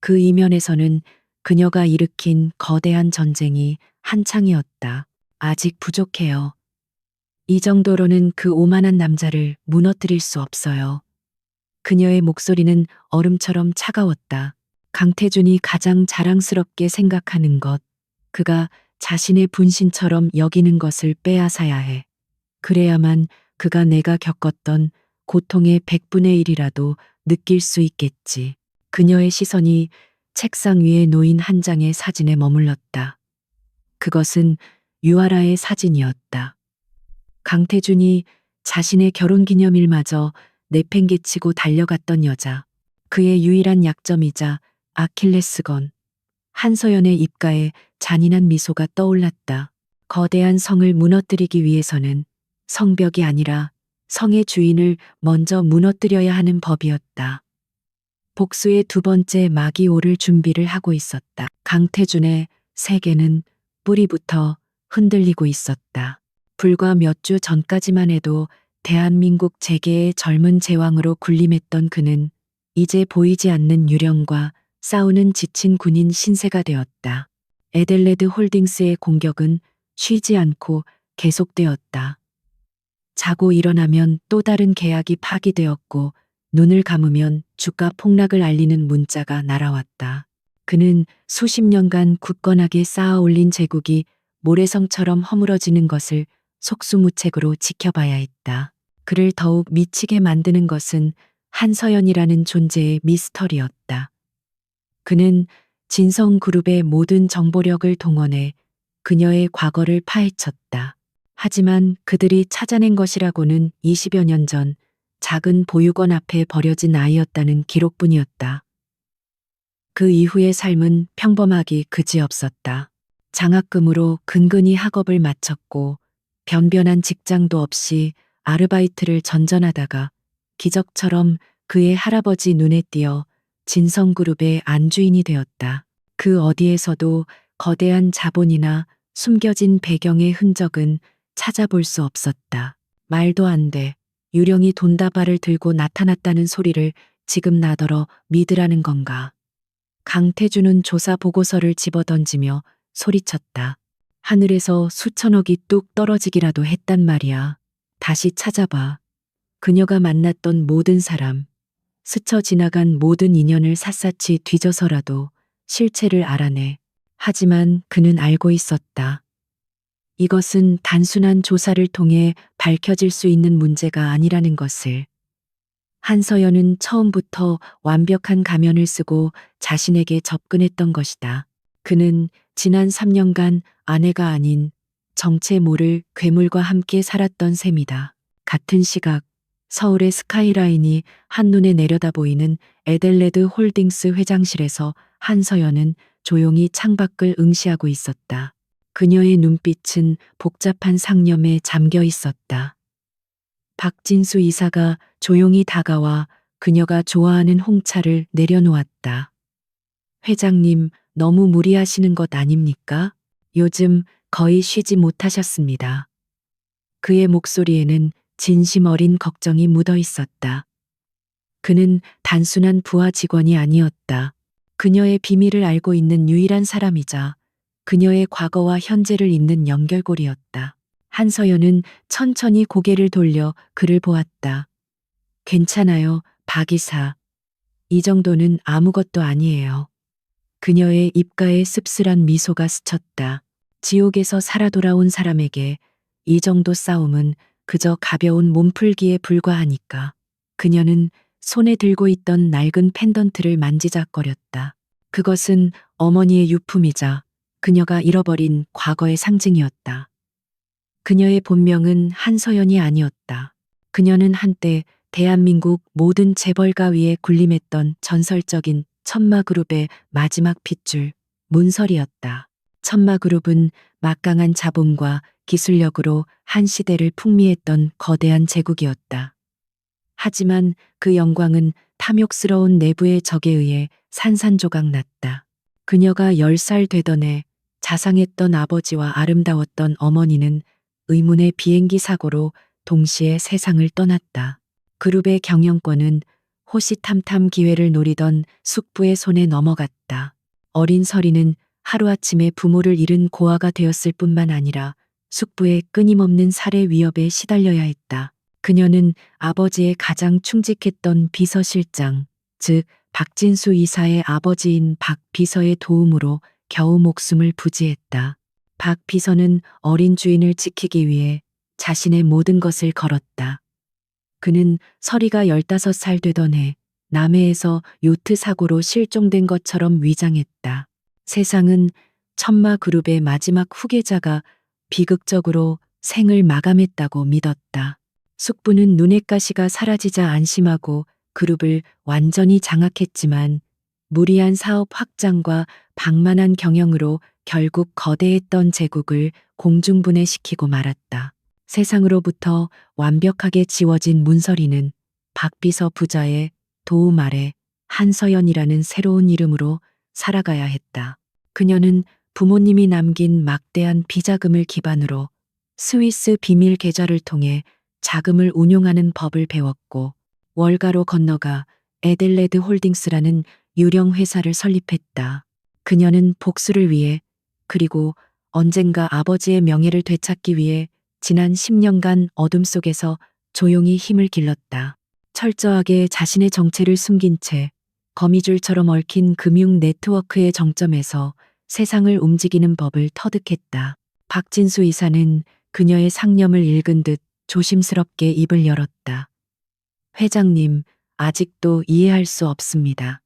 그 이면에서는 그녀가 일으킨 거대한 전쟁이 한창이었다. 아직 부족해요. 이 정도로는 그 오만한 남자를 무너뜨릴 수 없어요. 그녀의 목소리는 얼음처럼 차가웠다. 강태준이 가장 자랑스럽게 생각하는 것, 그가 자신의 분신처럼 여기는 것을 빼앗아야 해. 그래야만 그가 내가 겪었던 고통의 100분의 1이라도 느낄 수 있겠지. 그녀의 시선이 책상 위에 놓인 한 장의 사진에 머물렀다. 그것은 유아라의 사진이었다. 강태준이 자신의 결혼기념일마저 내팽개치고 달려갔던 여자. 그의 유일한 약점이자 아킬레스건. 한서연의 입가에 잔인한 미소가 떠올랐다. 거대한 성을 무너뜨리기 위해서는 성벽이 아니라 성의 주인을 먼저 무너뜨려야 하는 법이었다. 복수의 두 번째 막이 오를 준비를 하고 있었다. 강태준의 세계는 뿌리부터 흔들리고 있었다. 불과 몇 주 전까지만 해도 대한민국 재계의 젊은 제왕으로 군림했던 그는 이제 보이지 않는 유령과 싸우는 지친 군인 신세가 되었다. 에델레드 홀딩스의 공격은 쉬지 않고 계속되었다. 자고 일어나면 또 다른 계약이 파기되었고 눈을 감으면 주가 폭락을 알리는 문자가 날아왔다. 그는 수십 년간 굳건하게 쌓아 올린 제국이 모래성처럼 허물어지는 것을 속수무책으로 지켜봐야 했다. 그를 더욱 미치게 만드는 것은 한서연이라는 존재의 미스터리였다. 그는 진성그룹의 모든 정보력을 동원해 그녀의 과거를 파헤쳤다. 하지만 그들이 찾아낸 것이라고는 20여 년 전 작은 보육원 앞에 버려진 아이였다는 기록뿐이었다. 그 이후의 삶은 평범하기 그지없었다. 장학금으로 근근히 학업을 마쳤고 변변한 직장도 없이 아르바이트를 전전하다가 기적처럼 그의 할아버지 눈에 띄어 진성그룹의 안주인이 되었다. 그 어디에서도 거대한 자본이나 숨겨진 배경의 흔적은 찾아볼 수 없었다. 말도 안 돼. 유령이 돈다발을 들고 나타났다는 소리를 지금 나더러 믿으라는 건가. 강태준은 조사 보고서를 집어던지며 소리쳤다. 하늘에서 수천억이 뚝 떨어지기라도 했단 말이야. 다시 찾아봐. 그녀가 만났던 모든 사람, 스쳐 지나간 모든 인연을 샅샅이 뒤져서라도 실체를 알아내. 하지만 그는 알고 있었다. 이것은 단순한 조사를 통해 밝혀질 수 있는 문제가 아니라는 것을. 한서연은 처음부터 완벽한 가면을 쓰고 자신에게 접근했던 것이다. 그는 지난 3년간 아내가 아닌 정체 모를 괴물과 함께 살았던 셈이다. 같은 시각 서울의 스카이라인이 한눈에 내려다 보이는 에델레드 홀딩스 회장실에서 한서연은 조용히 창밖을 응시하고 있었다. 그녀의 눈빛은 복잡한 상념에 잠겨 있었다. 박진수 이사가 조용히 다가와 그녀가 좋아하는 홍차를 내려놓았다. 회장님, 너무 무리하시는 것 아닙니까? 요즘 거의 쉬지 못하셨습니다. 그의 목소리에는 진심 어린 걱정이 묻어 있었다. 그는 단순한 부하 직원이 아니었다. 그녀의 비밀을 알고 있는 유일한 사람이자 그녀의 과거와 현재를 잇는 연결고리였다. 한서연은 천천히 고개를 돌려 그를 보았다. 괜찮아요, 박 이사. 이 정도는 아무것도 아니에요. 그녀의 입가에 씁쓸한 미소가 스쳤다. 지옥에서 살아 돌아온 사람에게 이 정도 싸움은 그저 가벼운 몸풀기에 불과하니까. 그녀는 손에 들고 있던 낡은 펜던트를 만지작거렸다. 그것은 어머니의 유품이자 그녀가 잃어버린 과거의 상징이었다. 그녀의 본명은 한서연이 아니었다. 그녀는 한때 대한민국 모든 재벌가 위에 군림했던 전설적인 천마그룹의 마지막 핏줄, 문설이었다. 천마그룹은 막강한 자본과 기술력으로 한 시대를 풍미했던 거대한 제국이었다. 하지만 그 영광은 탐욕스러운 내부의 적에 의해 산산조각 났다. 그녀가 10살 되던 해 자상했던 아버지와 아름다웠던 어머니는 의문의 비행기 사고로 동시에 세상을 떠났다. 그룹의 경영권은 호시탐탐 기회를 노리던 숙부의 손에 넘어갔다. 어린 서리는 하루아침에 부모를 잃은 고아가 되었을 뿐만 아니라 숙부의 끊임없는 살해 위협에 시달려야 했다. 그녀는 아버지의 가장 충직했던 비서실장, 즉 박진수 이사의 아버지인 박 비서의 도움으로 겨우 목숨을 부지했다. 박 비서는 어린 주인을 지키기 위해 자신의 모든 것을 걸었다. 그는 서리가 15살 되던 해 남해에서 요트 사고로 실종된 것처럼 위장했다. 세상은 천마그룹의 마지막 후계자가 비극적으로 생을 마감했다고 믿었다. 숙부는 눈의 가시가 사라지자 안심하고 그룹을 완전히 장악했지만 무리한 사업 확장과 방만한 경영으로 결국 거대했던 제국을 공중분해시키고 말았다. 세상으로부터 완벽하게 지워진 문서리는 박비서 부자의 도움 아래 한서연이라는 새로운 이름으로 살아가야 했다. 그녀는 부모님이 남긴 막대한 비자금을 기반으로 스위스 비밀 계좌를 통해 자금을 운용하는 법을 배웠고 월가로 건너가 에델레드 홀딩스라는 유령 회사를 설립했다. 그녀는 복수를 위해 그리고 언젠가 아버지의 명예를 되찾기 위해 지난 10년간 어둠 속에서 조용히 힘을 길렀다. 철저하게 자신의 정체를 숨긴 채 거미줄처럼 얽힌 금융 네트워크의 정점에서 세상을 움직이는 법을 터득했다. 박진수 이사는 그녀의 상념을 읽은 듯 조심스럽게 입을 열었다. 회장님, 아직도 이해할 수 없습니다.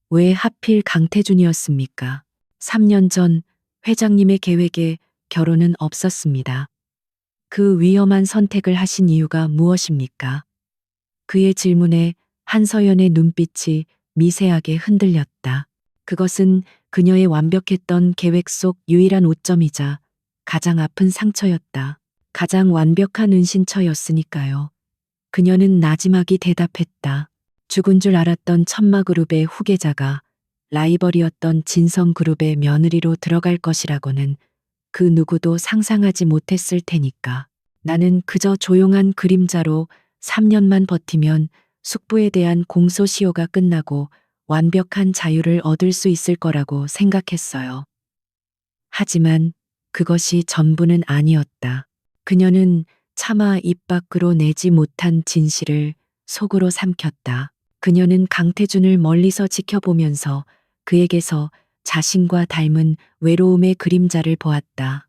왜 하필 강태준이었습니까? 3년 전 회장님의 계획에 결혼은 없었습니다. 그 위험한 선택을 하신 이유가 무엇입니까? 그의 질문에 한서연의 눈빛이 미세하게 흔들렸다. 그것은 그녀의 완벽했던 계획 속 유일한 오점이자 가장 아픈 상처였다. 가장 완벽한 은신처였으니까요. 그녀는 나지막이 대답했다. 죽은 줄 알았던 천마그룹의 후계자가 라이벌이었던 진성그룹의 며느리로 들어갈 것이라고는 그 누구도 상상하지 못했을 테니까. 나는 그저 조용한 그림자로 3년만 버티면 숙부에 대한 공소시효가 끝나고 완벽한 자유를 얻을 수 있을 거라고 생각했어요. 하지만 그것이 전부는 아니었다. 그녀는 차마 입 밖으로 내지 못한 진실을 속으로 삼켰다. 그녀는 강태준을 멀리서 지켜보면서 그에게서 자신과 닮은 외로움의 그림자를 보았다.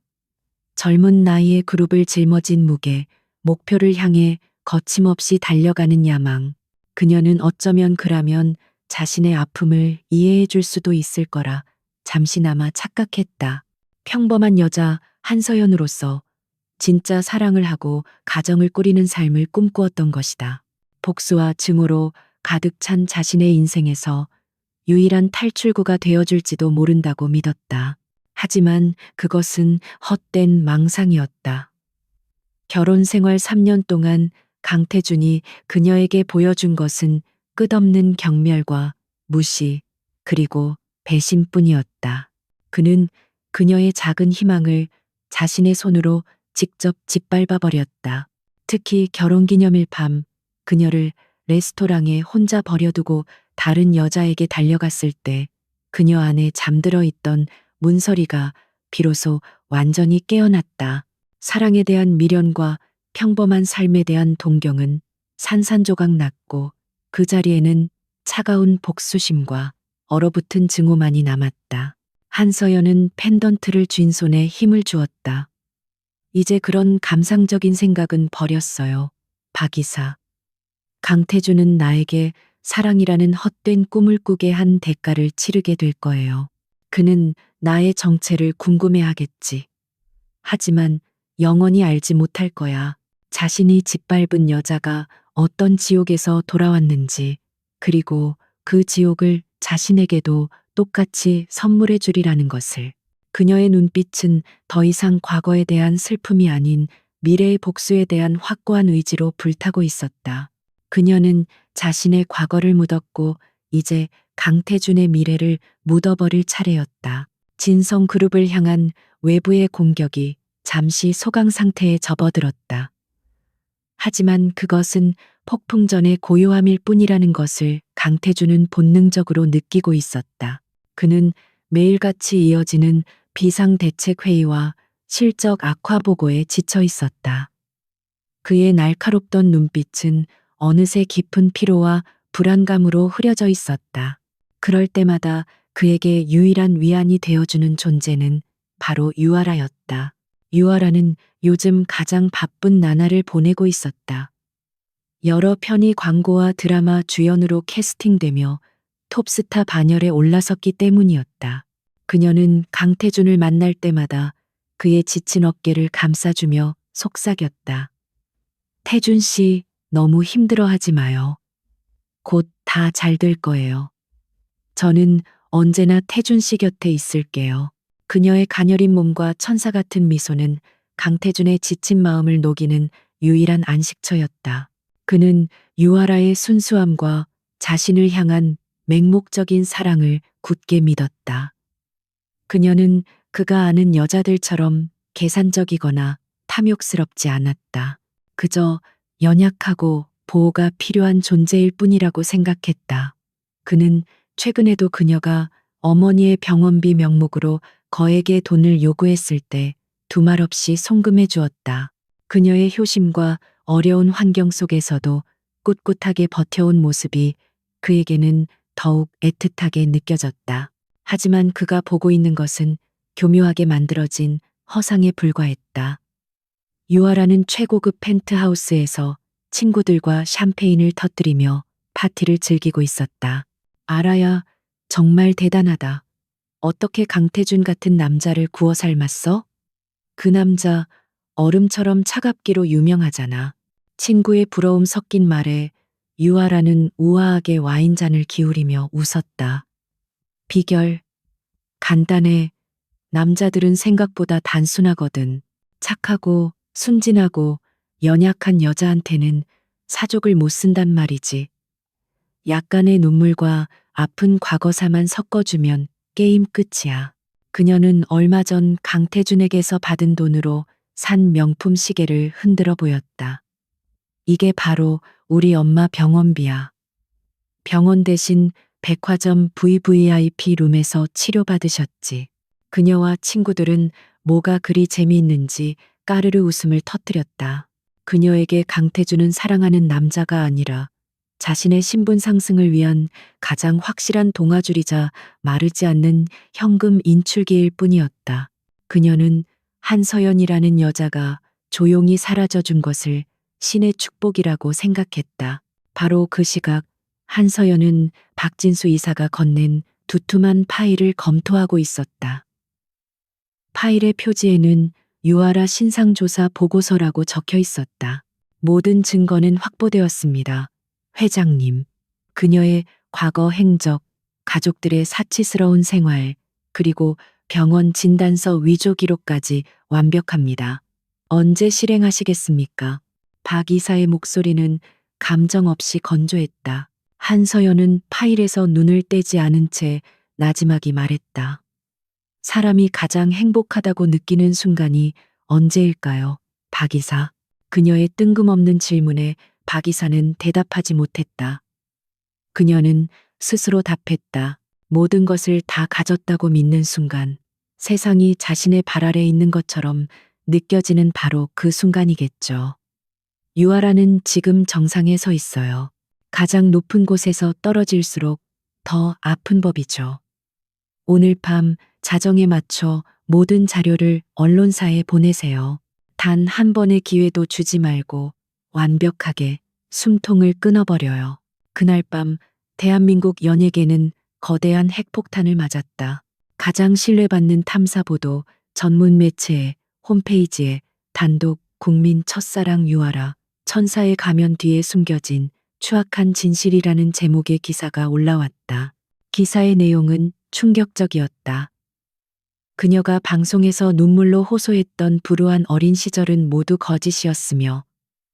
젊은 나이에 그룹을 짊어진 무게, 목표를 향해 거침없이 달려가는 야망. 그녀는 어쩌면 그라면 자신의 아픔을 이해해 줄 수도 있을 거라 잠시나마 착각했다. 평범한 여자 한서연으로서 진짜 사랑을 하고 가정을 꾸리는 삶을 꿈꾸었던 것이다. 복수와 증오로 가득 찬 자신의 인생에서 유일한 탈출구가 되어줄지도 모른다고 믿었다. 하지만 그것은 헛된 망상이었다. 결혼 생활 3년 동안 강태준이 그녀에게 보여준 것은 끝없는 경멸과 무시, 그리고 배신뿐이었다. 그는 그녀의 작은 희망을 자신의 손으로 직접 짓밟아 버렸다. 특히 결혼기념일 밤 그녀를 레스토랑에 혼자 버려두고 다른 여자에게 달려갔을 때 그녀 안에 잠들어 있던 문서리가 비로소 완전히 깨어났다. 사랑에 대한 미련과 평범한 삶에 대한 동경은 산산조각 났고 그 자리에는 차가운 복수심과 얼어붙은 증오만이 남았다. 한서연은 펜던트를 쥔 손에 힘을 주었다. 이제 그런 감상적인 생각은 버렸어요. 박 이사. 강태준은 나에게 사랑이라는 헛된 꿈을 꾸게 한 대가를 치르게 될 거예요. 그는 나의 정체를 궁금해하겠지. 하지만 영원히 알지 못할 거야. 자신이 짓밟은 여자가 어떤 지옥에서 돌아왔는지, 그리고 그 지옥을 자신에게도 똑같이 선물해 주리라는 것을. 그녀의 눈빛은 더 이상 과거에 대한 슬픔이 아닌 미래의 복수에 대한 확고한 의지로 불타고 있었다. 그녀는 자신의 과거를 묻었고 이제 강태준의 미래를 묻어버릴 차례였다. 진성그룹을 향한 외부의 공격이 잠시 소강 상태에 접어들었다. 하지만 그것은 폭풍전의 고요함일 뿐이라는 것을 강태준은 본능적으로 느끼고 있었다. 그는 매일같이 이어지는 비상대책회의와 실적 악화 보고에 지쳐 있었다. 그의 날카롭던 눈빛은 어느새 깊은 피로와 불안감으로 흐려져 있었다. 그럴 때마다 그에게 유일한 위안이 되어주는 존재는 바로 유아라였다. 유아라는 요즘 가장 바쁜 나날을 보내고 있었다. 여러 편의 광고와 드라마 주연으로 캐스팅되며 톱스타 반열에 올라섰기 때문이었다. 그녀는 강태준을 만날 때마다 그의 지친 어깨를 감싸주며 속삭였다. 태준 씨, 너무 힘들어하지 마요. 곧 다 잘 될 거예요. 저는 언제나 태준 씨 곁에 있을게요. 그녀의 가녀린 몸과 천사 같은 미소는 강태준의 지친 마음을 녹이는 유일한 안식처였다. 그는 유아라의 순수함과 자신을 향한 맹목적인 사랑을 굳게 믿었다. 그녀는 그가 아는 여자들처럼 계산적이거나 탐욕스럽지 않았다. 그저 연약하고 보호가 필요한 존재일 뿐이라고 생각했다. 그는 최근에도 그녀가 어머니의 병원비 명목으로 거액의 돈을 요구했을 때 두말 없이 송금해 주었다. 그녀의 효심과 어려운 환경 속에서도 꿋꿋하게 버텨온 모습이 그에게는 더욱 애틋하게 느껴졌다. 하지만 그가 보고 있는 것은 교묘하게 만들어진 허상에 불과했다. 유아라는 최고급 펜트하우스에서 친구들과 샴페인을 터뜨리며 파티를 즐기고 있었다. 알아야 정말 대단하다. 어떻게 강태준 같은 남자를 구워 삶았어? 그 남자 얼음처럼 차갑기로 유명하잖아. 친구의 부러움 섞인 말에 유아라는 우아하게 와인잔을 기울이며 웃었다. 비결, 간단해. 남자들은 생각보다 단순하거든. 착하고 순진하고 연약한 여자한테는 사족을 못 쓴단 말이지. 약간의 눈물과 아픈 과거사만 섞어주면 게임 끝이야. 그녀는 얼마 전 강태준에게서 받은 돈으로 산 명품 시계를 흔들어 보였다. 이게 바로 우리 엄마 병원비야. 병원 대신 백화점 VVIP 룸에서 치료받으셨지. 그녀와 친구들은 뭐가 그리 재미있는지 까르르 웃음을 터뜨렸다. 그녀에게 강태준은 사랑하는 남자가 아니라 자신의 신분 상승을 위한 가장 확실한 동아줄이자 마르지 않는 현금 인출기일 뿐이었다. 그녀는 한서연이라는 여자가 조용히 사라져 준 것을 신의 축복이라고 생각했다. 바로 그 시각 한서연은 박진수 이사가 건넨 두툼한 파일을 검토하고 있었다. 파일의 표지에는 유아라 신상조사 보고서라고 적혀 있었다. 모든 증거는 확보되었습니다. 회장님, 그녀의 과거 행적, 가족들의 사치스러운 생활, 그리고 병원 진단서 위조 기록까지 완벽합니다. 언제 실행하시겠습니까? 박 이사의 목소리는 감정 없이 건조했다. 한서연은 파일에서 눈을 떼지 않은 채 나지막이 말했다. 사람이 가장 행복하다고 느끼는 순간이 언제일까요? 박 이사. 그녀의 뜬금없는 질문에 박 이사는 대답하지 못했다. 그녀는 스스로 답했다. 모든 것을 다 가졌다고 믿는 순간, 세상이 자신의 발 아래 있는 것처럼 느껴지는 바로 그 순간이겠죠. 유아라는 지금 정상에 서 있어요. 가장 높은 곳에서 떨어질수록 더 아픈 법이죠. 오늘 밤 자정에 맞춰 모든 자료를 언론사에 보내세요. 단 한 번의 기회도 주지 말고 완벽하게 숨통을 끊어버려요. 그날 밤 대한민국 연예계는 거대한 핵폭탄을 맞았다. 가장 신뢰받는 탐사보도 전문 매체의 홈페이지에 단독 국민 첫사랑 유아라 천사의 가면 뒤에 숨겨진 추악한 진실이라는 제목의 기사가 올라왔다. 기사의 내용은 충격적이었다. 그녀가 방송에서 눈물로 호소했던 불우한 어린 시절은 모두 거짓이었으며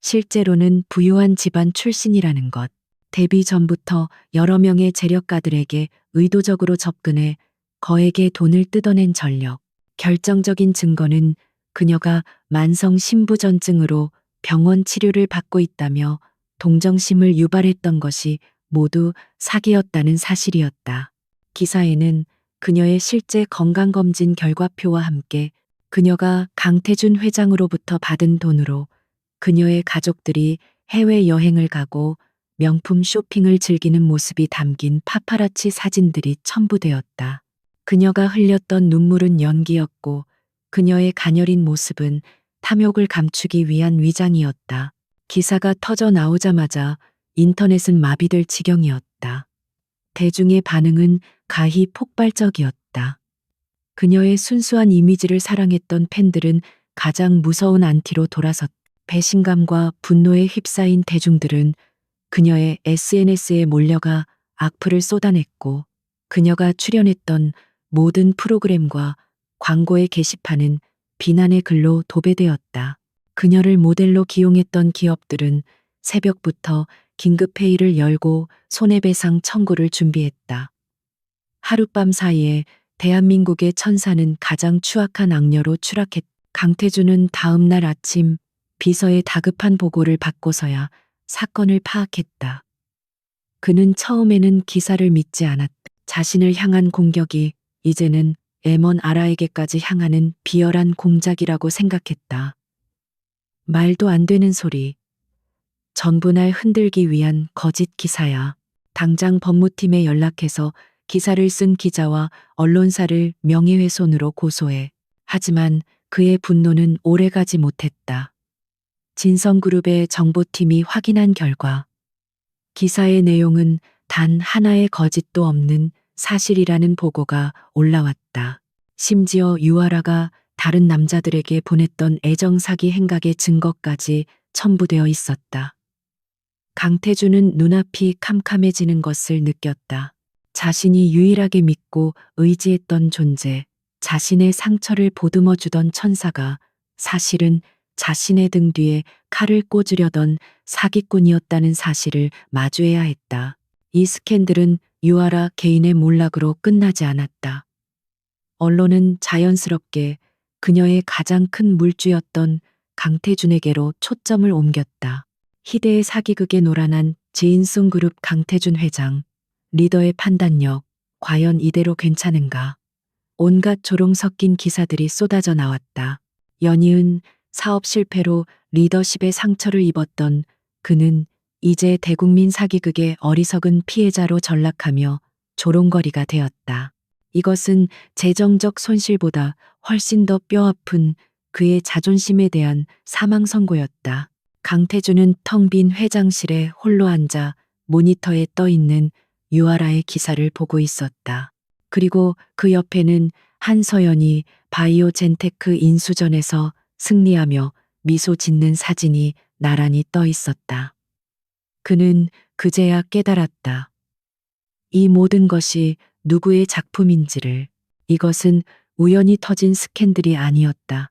실제로는 부유한 집안 출신이라는 것. 데뷔 전부터 여러 명의 재력가들에게 의도적으로 접근해 거액의 돈을 뜯어낸 전력. 결정적인 증거는 그녀가 만성 신부전증으로 병원 치료를 받고 있다며 동정심을 유발했던 것이 모두 사기였다는 사실이었다. 기사에는 그녀의 실제 건강검진 결과표와 함께 그녀가 강태준 회장으로부터 받은 돈으로 그녀의 가족들이 해외여행을 가고 명품 쇼핑을 즐기는 모습이 담긴 파파라치 사진들이 첨부되었다. 그녀가 흘렸던 눈물은 연기였고 그녀의 가녀린 모습은 탐욕을 감추기 위한 위장이었다. 기사가 터져 나오자마자 인터넷은 마비될 지경이었다. 대중의 반응은 가히 폭발적이었다. 그녀의 순수한 이미지를 사랑했던 팬들은 가장 무서운 안티로 돌아섰다. 배신감과 분노에 휩싸인 대중들은 그녀의 SNS에 몰려가 악플을 쏟아냈고 그녀가 출연했던 모든 프로그램과 광고의 게시판은 비난의 글로 도배되었다. 그녀를 모델로 기용했던 기업들은 새벽부터 긴급회의를 열고 손해배상 청구를 준비했다. 하룻밤 사이에 대한민국의 천사는 가장 추악한 악녀로 추락했다. 강태준은 다음 날 아침 비서의 다급한 보고를 받고서야 사건을 파악했다. 그는 처음에는 기사를 믿지 않았다. 자신을 향한 공격이 이제는 에먼 아라에게까지 향하는 비열한 공작이라고 생각했다. 말도 안 되는 소리. 전부 날 흔들기 위한 거짓 기사야. 당장 법무팀에 연락해서 기사를 쓴 기자와 언론사를 명예훼손으로 고소해. 하지만 그의 분노는 오래가지 못했다. 진성그룹의 정보팀이 확인한 결과 기사의 내용은 단 하나의 거짓도 없는 사실이라는 보고가 올라왔다. 심지어 유아라가 다른 남자들에게 보냈던 애정사기 행각의 증거까지 첨부되어 있었다. 강태준은 눈앞이 캄캄해지는 것을 느꼈다. 자신이 유일하게 믿고 의지했던 존재, 자신의 상처를 보듬어 주던 천사가 사실은 자신의 등 뒤에 칼을 꽂으려던 사기꾼이었다는 사실을 마주해야 했다. 이 스캔들은 유아라 개인의 몰락으로 끝나지 않았다. 언론은 자연스럽게 그녀의 가장 큰 물주였던 강태준에게로 초점을 옮겼다. 희대의 사기극에 노란한 제인송그룹 강태준 회장, 리더의 판단력, 과연 이대로 괜찮은가? 온갖 조롱 섞인 기사들이 쏟아져 나왔다. 연이은 사업 실패로 리더십의 상처를 입었던 그는 이제 대국민 사기극의 어리석은 피해자로 전락하며 조롱거리가 되었다. 이것은 재정적 손실보다 훨씬 더 뼈아픈 그의 자존심에 대한 사망 선고였다. 강태준은 텅 빈 회장실에 홀로 앉아 모니터에 떠 있는 유아라의 기사를 보고 있었다. 그리고 그 옆에는 한서연이 바이오젠테크 인수전에서 승리하며 미소 짓는 사진이 나란히 떠 있었다. 그는 그제야 깨달았다. 이 모든 것이 누구의 작품인지를. 이것은 우연히 터진 스캔들이 아니었다.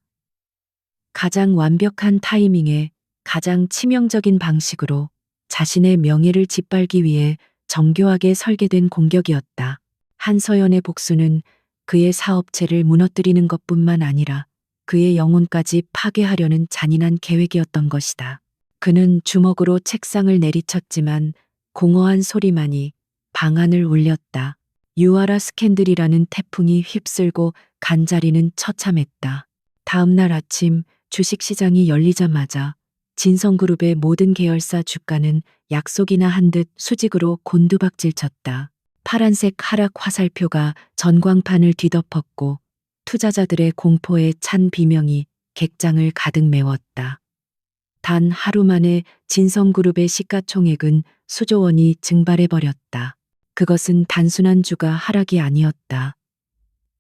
가장 완벽한 타이밍에 가장 치명적인 방식으로 자신의 명예를 짓밟기 위해 정교하게 설계된 공격이었다. 한서연의 복수는 그의 사업체를 무너뜨리는 것뿐만 아니라 그의 영혼까지 파괴하려는 잔인한 계획이었던 것이다. 그는 주먹으로 책상을 내리쳤지만 공허한 소리만이 방안을 울렸다. 유아라 스캔들이라는 태풍이 휩쓸고 간자리는 처참했다. 다음 날 아침 주식시장이 열리자마자 진성그룹의 모든 계열사 주가는 약속이나 한 듯 수직으로 곤두박질 쳤다. 파란색 하락 화살표가 전광판을 뒤덮었고 투자자들의 공포에 찬 비명이 객장을 가득 메웠다. 단 하루 만에 진성그룹의 시가총액은 수조 원이 증발해버렸다. 그것은 단순한 주가 하락이 아니었다.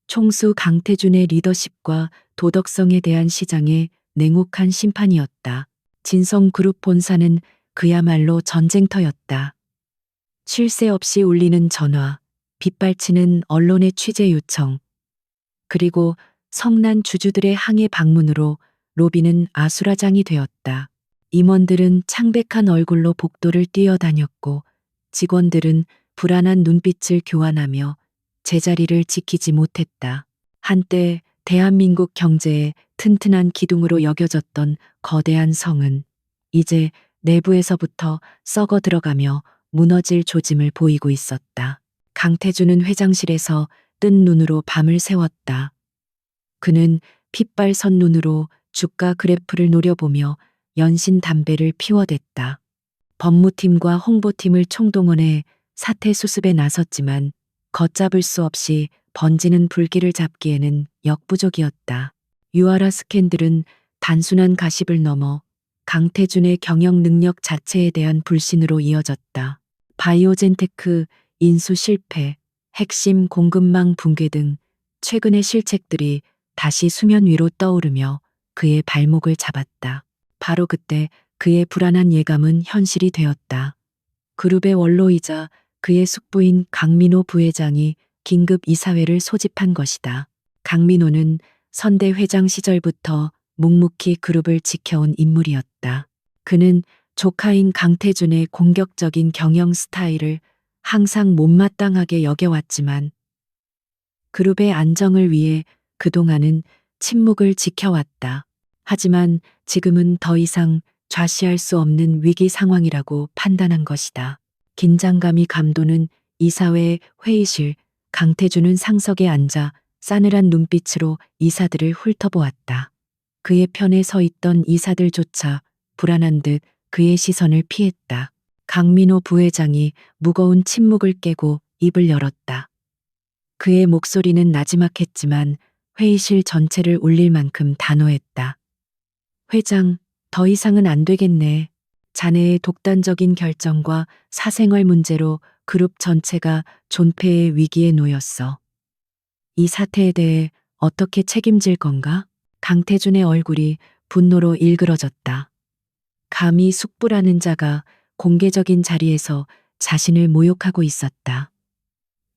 총수 강태준의 리더십과 도덕성에 대한 시장의 냉혹한 심판이었다. 진성그룹 본사는 그야말로 전쟁터였다. 쉴 새 없이 울리는 전화, 빗발치는 언론의 취재 요청, 그리고 성난 주주들의 항해 방문으로 로비는 아수라장이 되었다. 임원들은 창백한 얼굴로 복도를 뛰어다녔고 직원들은 불안한 눈빛을 교환하며 제자리를 지키지 못했다. 한때 대한민국 경제의 튼튼한 기둥으로 여겨졌던 거대한 성은 이제 내부에서부터 썩어 들어가며 무너질 조짐을 보이고 있었다. 강태준은 회장실에서 뜬 눈으로 밤을 새웠다. 그는 핏발선 눈으로 주가 그래프를 노려보며 연신 담배를 피워댔다. 법무팀과 홍보팀을 총동원해 사태 수습에 나섰지만 걷잡을 수 없이 번지는 불길을 잡기에는 역부족이었다. 유아라 스캔들은 단순한 가십을 넘어 강태준의 경영 능력 자체에 대한 불신으로 이어졌다. 바이오젠테크 인수 실패, 핵심 공급망 붕괴 등 최근의 실책들이 다시 수면 위로 떠오르며 그의 발목을 잡았다. 바로 그때 그의 불안한 예감은 현실이 되었다. 그룹의 원로이자 그의 숙부인 강민호 부회장이 긴급 이사회를 소집한 것이다. 강민호는 선대 회장 시절부터 묵묵히 그룹을 지켜온 인물이었다. 그는 조카인 강태준의 공격적인 경영 스타일을 항상 못마땅하게 여겨왔지만 그룹의 안정을 위해 그동안은 침묵을 지켜왔다. 하지만 지금은 더 이상 좌시할 수 없는 위기 상황이라고 판단한 것이다. 긴장감이 감도는 이사회 회의실, 강태준은 상석에 앉아 싸늘한 눈빛으로 이사들을 훑어보았다. 그의 편에 서 있던 이사들조차 불안한 듯 그의 시선을 피했다. 강민호 부회장이 무거운 침묵을 깨고 입을 열었다. 그의 목소리는 나지막했지만 회의실 전체를 울릴 만큼 단호했다. 회장, 더 이상은 안 되겠네. 자네의 독단적인 결정과 사생활 문제로 그룹 전체가 존폐의 위기에 놓였어. 이 사태에 대해 어떻게 책임질 건가? 강태준의 얼굴이 분노로 일그러졌다. 감히 숙부라는 자가 공개적인 자리에서 자신을 모욕하고 있었다.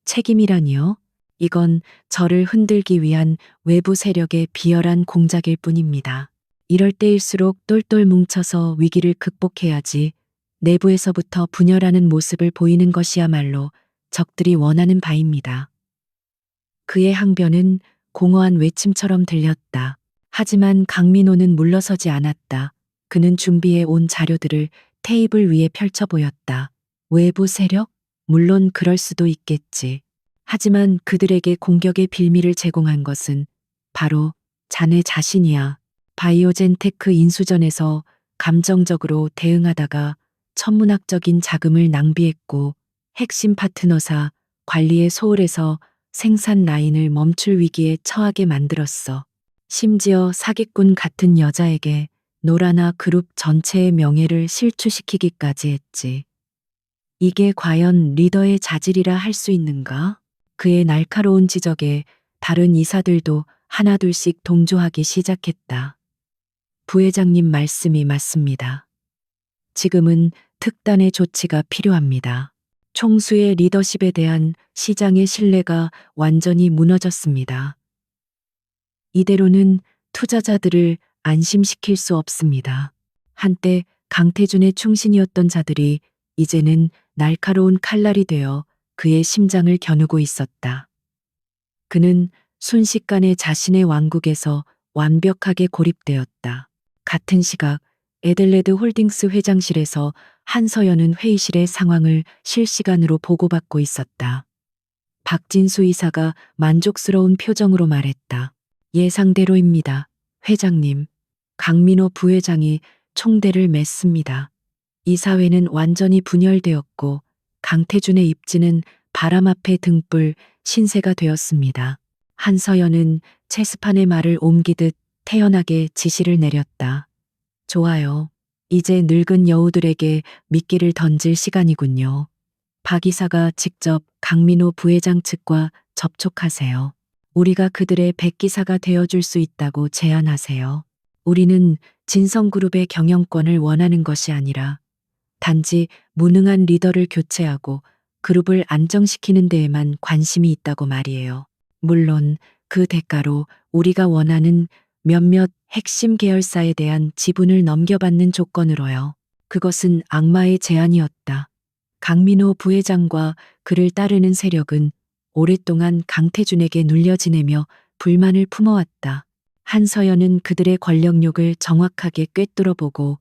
책임이라니요? 이건 저를 흔들기 위한 외부 세력의 비열한 공작일 뿐입니다. 이럴 때일수록 똘똘 뭉쳐서 위기를 극복해야지 내부에서부터 분열하는 모습을 보이는 것이야말로 적들이 원하는 바입니다. 그의 항변은 공허한 외침처럼 들렸다. 하지만 강민호는 물러서지 않았다. 그는 준비해 온 자료들을 테이블 위에 펼쳐 보였다. 외부 세력? 물론 그럴 수도 있겠지. 하지만 그들에게 공격의 빌미를 제공한 것은 바로 자네 자신이야. 바이오젠테크 인수전에서 감정적으로 대응하다가 천문학적인 자금을 낭비했고 핵심 파트너사 관리의 소홀해서 생산 라인을 멈출 위기에 처하게 만들었어. 심지어 사기꾼 같은 여자에게 노라나 그룹 전체의 명예를 실추시키기까지 했지. 이게 과연 리더의 자질이라 할 수 있는가? 그의 날카로운 지적에 다른 이사들도 하나둘씩 동조하기 시작했다. 부회장님 말씀이 맞습니다. 지금은 특단의 조치가 필요합니다. 총수의 리더십에 대한 시장의 신뢰가 완전히 무너졌습니다. 이대로는 투자자들을 안심시킬 수 없습니다. 한때 강태준의 충신이었던 자들이 이제는 날카로운 칼날이 되어 그의 심장을 겨누고 있었다. 그는 순식간에 자신의 왕국에서 완벽하게 고립되었다. 같은 시각 에델레드 홀딩스 회장실에서 한서연은 회의실의 상황을 실시간으로 보고받고 있었다. 박진수 이사가 만족스러운 표정으로 말했다. 예상대로입니다. 회장님. 강민호 부회장이 총대를 맸습니다. 이사회는 완전히 분열되었고 강태준의 입지는 바람 앞에 등불 신세가 되었습니다. 한서연은 체스판의 말을 옮기듯 태연하게 지시를 내렸다. 좋아요. 이제 늙은 여우들에게 미끼를 던질 시간이군요. 박 이사가 직접 강민호 부회장 측과 접촉하세요. 우리가 그들의 백기사가 되어줄 수 있다고 제안하세요. 우리는 진성그룹의 경영권을 원하는 것이 아니라 단지 무능한 리더를 교체하고 그룹을 안정시키는 데에만 관심이 있다고 말이에요. 물론 그 대가로 우리가 원하는 몇몇 핵심 계열사에 대한 지분을 넘겨받는 조건으로요. 그것은 악마의 제안이었다. 강민호 부회장과 그를 따르는 세력은 오랫동안 강태준에게 눌려 지내며 불만을 품어왔다. 한서연은 그들의 권력욕을 정확하게 꿰뚫어보고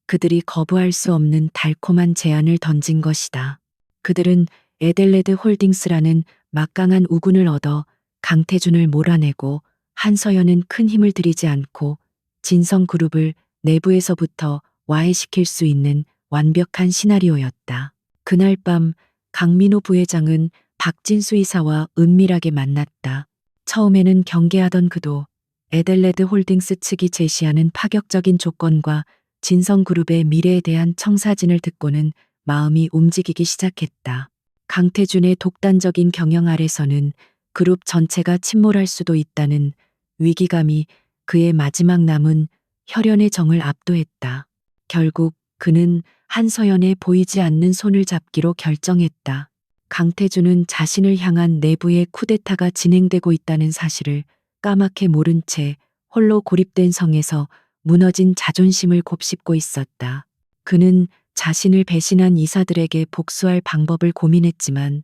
그들이 거부할 수 없는 달콤한 제안을 던진 것이다. 그들은 에델레드 홀딩스라는 막강한 우군을 얻어 강태준을 몰아내고 한서연은 큰 힘을 들이지 않고 진성그룹을 내부에서부터 와해시킬 수 있는 완벽한 시나리오였다. 그날 밤 강민호 부회장은 박진수 이사와 은밀하게 만났다. 처음에는 경계하던 그도 에델레드 홀딩스 측이 제시하는 파격적인 조건과 진성그룹의 미래에 대한 청사진을 듣고는 마음이 움직이기 시작했다. 강태준의 독단적인 경영 아래서는 그룹 전체가 침몰할 수도 있다는 위기감이 그의 마지막 남은 혈연의 정을 압도했다. 결국 그는 한서연의 보이지 않는 손을 잡기로 결정했다. 강태준은 자신을 향한 내부의 쿠데타가 진행되고 있다는 사실을 까맣게 모른 채 홀로 고립된 성에서 무너진 자존심을 곱씹고 있었다. 그는 자신을 배신한 이사들에게 복수할 방법을 고민했지만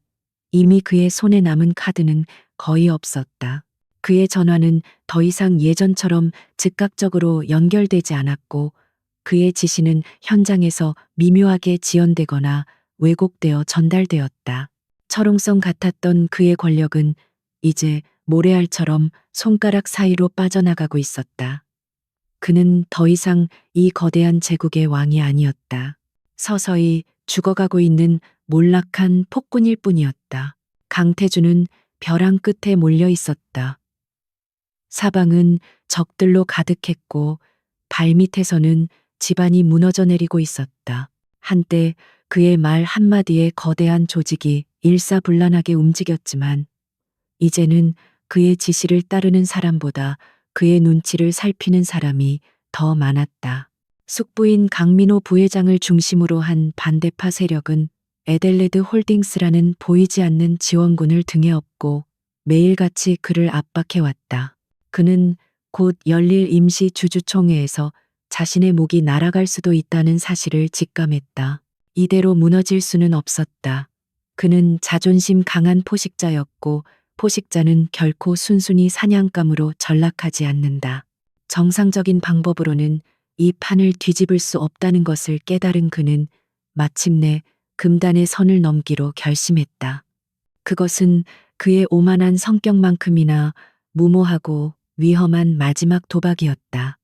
이미 그의 손에 남은 카드는 거의 없었다. 그의 전화는 더 이상 예전처럼 즉각적으로 연결되지 않았고 그의 지시는 현장에서 미묘하게 지연되거나 왜곡되어 전달되었다. 철옹성 같았던 그의 권력은 이제 모래알처럼 손가락 사이로 빠져나가고 있었다. 그는 더 이상 이 거대한 제국의 왕이 아니었다. 서서히 죽어가고 있는 몰락한 폭군일 뿐이었다. 강태준은 벼랑 끝에 몰려 있었다. 사방은 적들로 가득했고 발밑에서는 집안이 무너져 내리고 있었다. 한때 그의 말 한마디에 거대한 조직이 일사불란하게 움직였지만 이제는 그의 지시를 따르는 사람보다 그의 눈치를 살피는 사람이 더 많았다. 숙부인 강민호 부회장을 중심으로 한 반대파 세력은 에델레드 홀딩스라는 보이지 않는 지원군을 등에 업고 매일같이 그를 압박해왔다. 그는 곧 열릴 임시 주주총회에서 자신의 목이 날아갈 수도 있다는 사실을 직감했다. 이대로 무너질 수는 없었다. 그는 자존심 강한 포식자였고 포식자는 결코 순순히 사냥감으로 전락하지 않는다. 정상적인 방법으로는 이 판을 뒤집을 수 없다는 것을 깨달은 그는 마침내 금단의 선을 넘기로 결심했다. 그것은 그의 오만한 성격만큼이나 무모하고 위험한 마지막 도박이었다.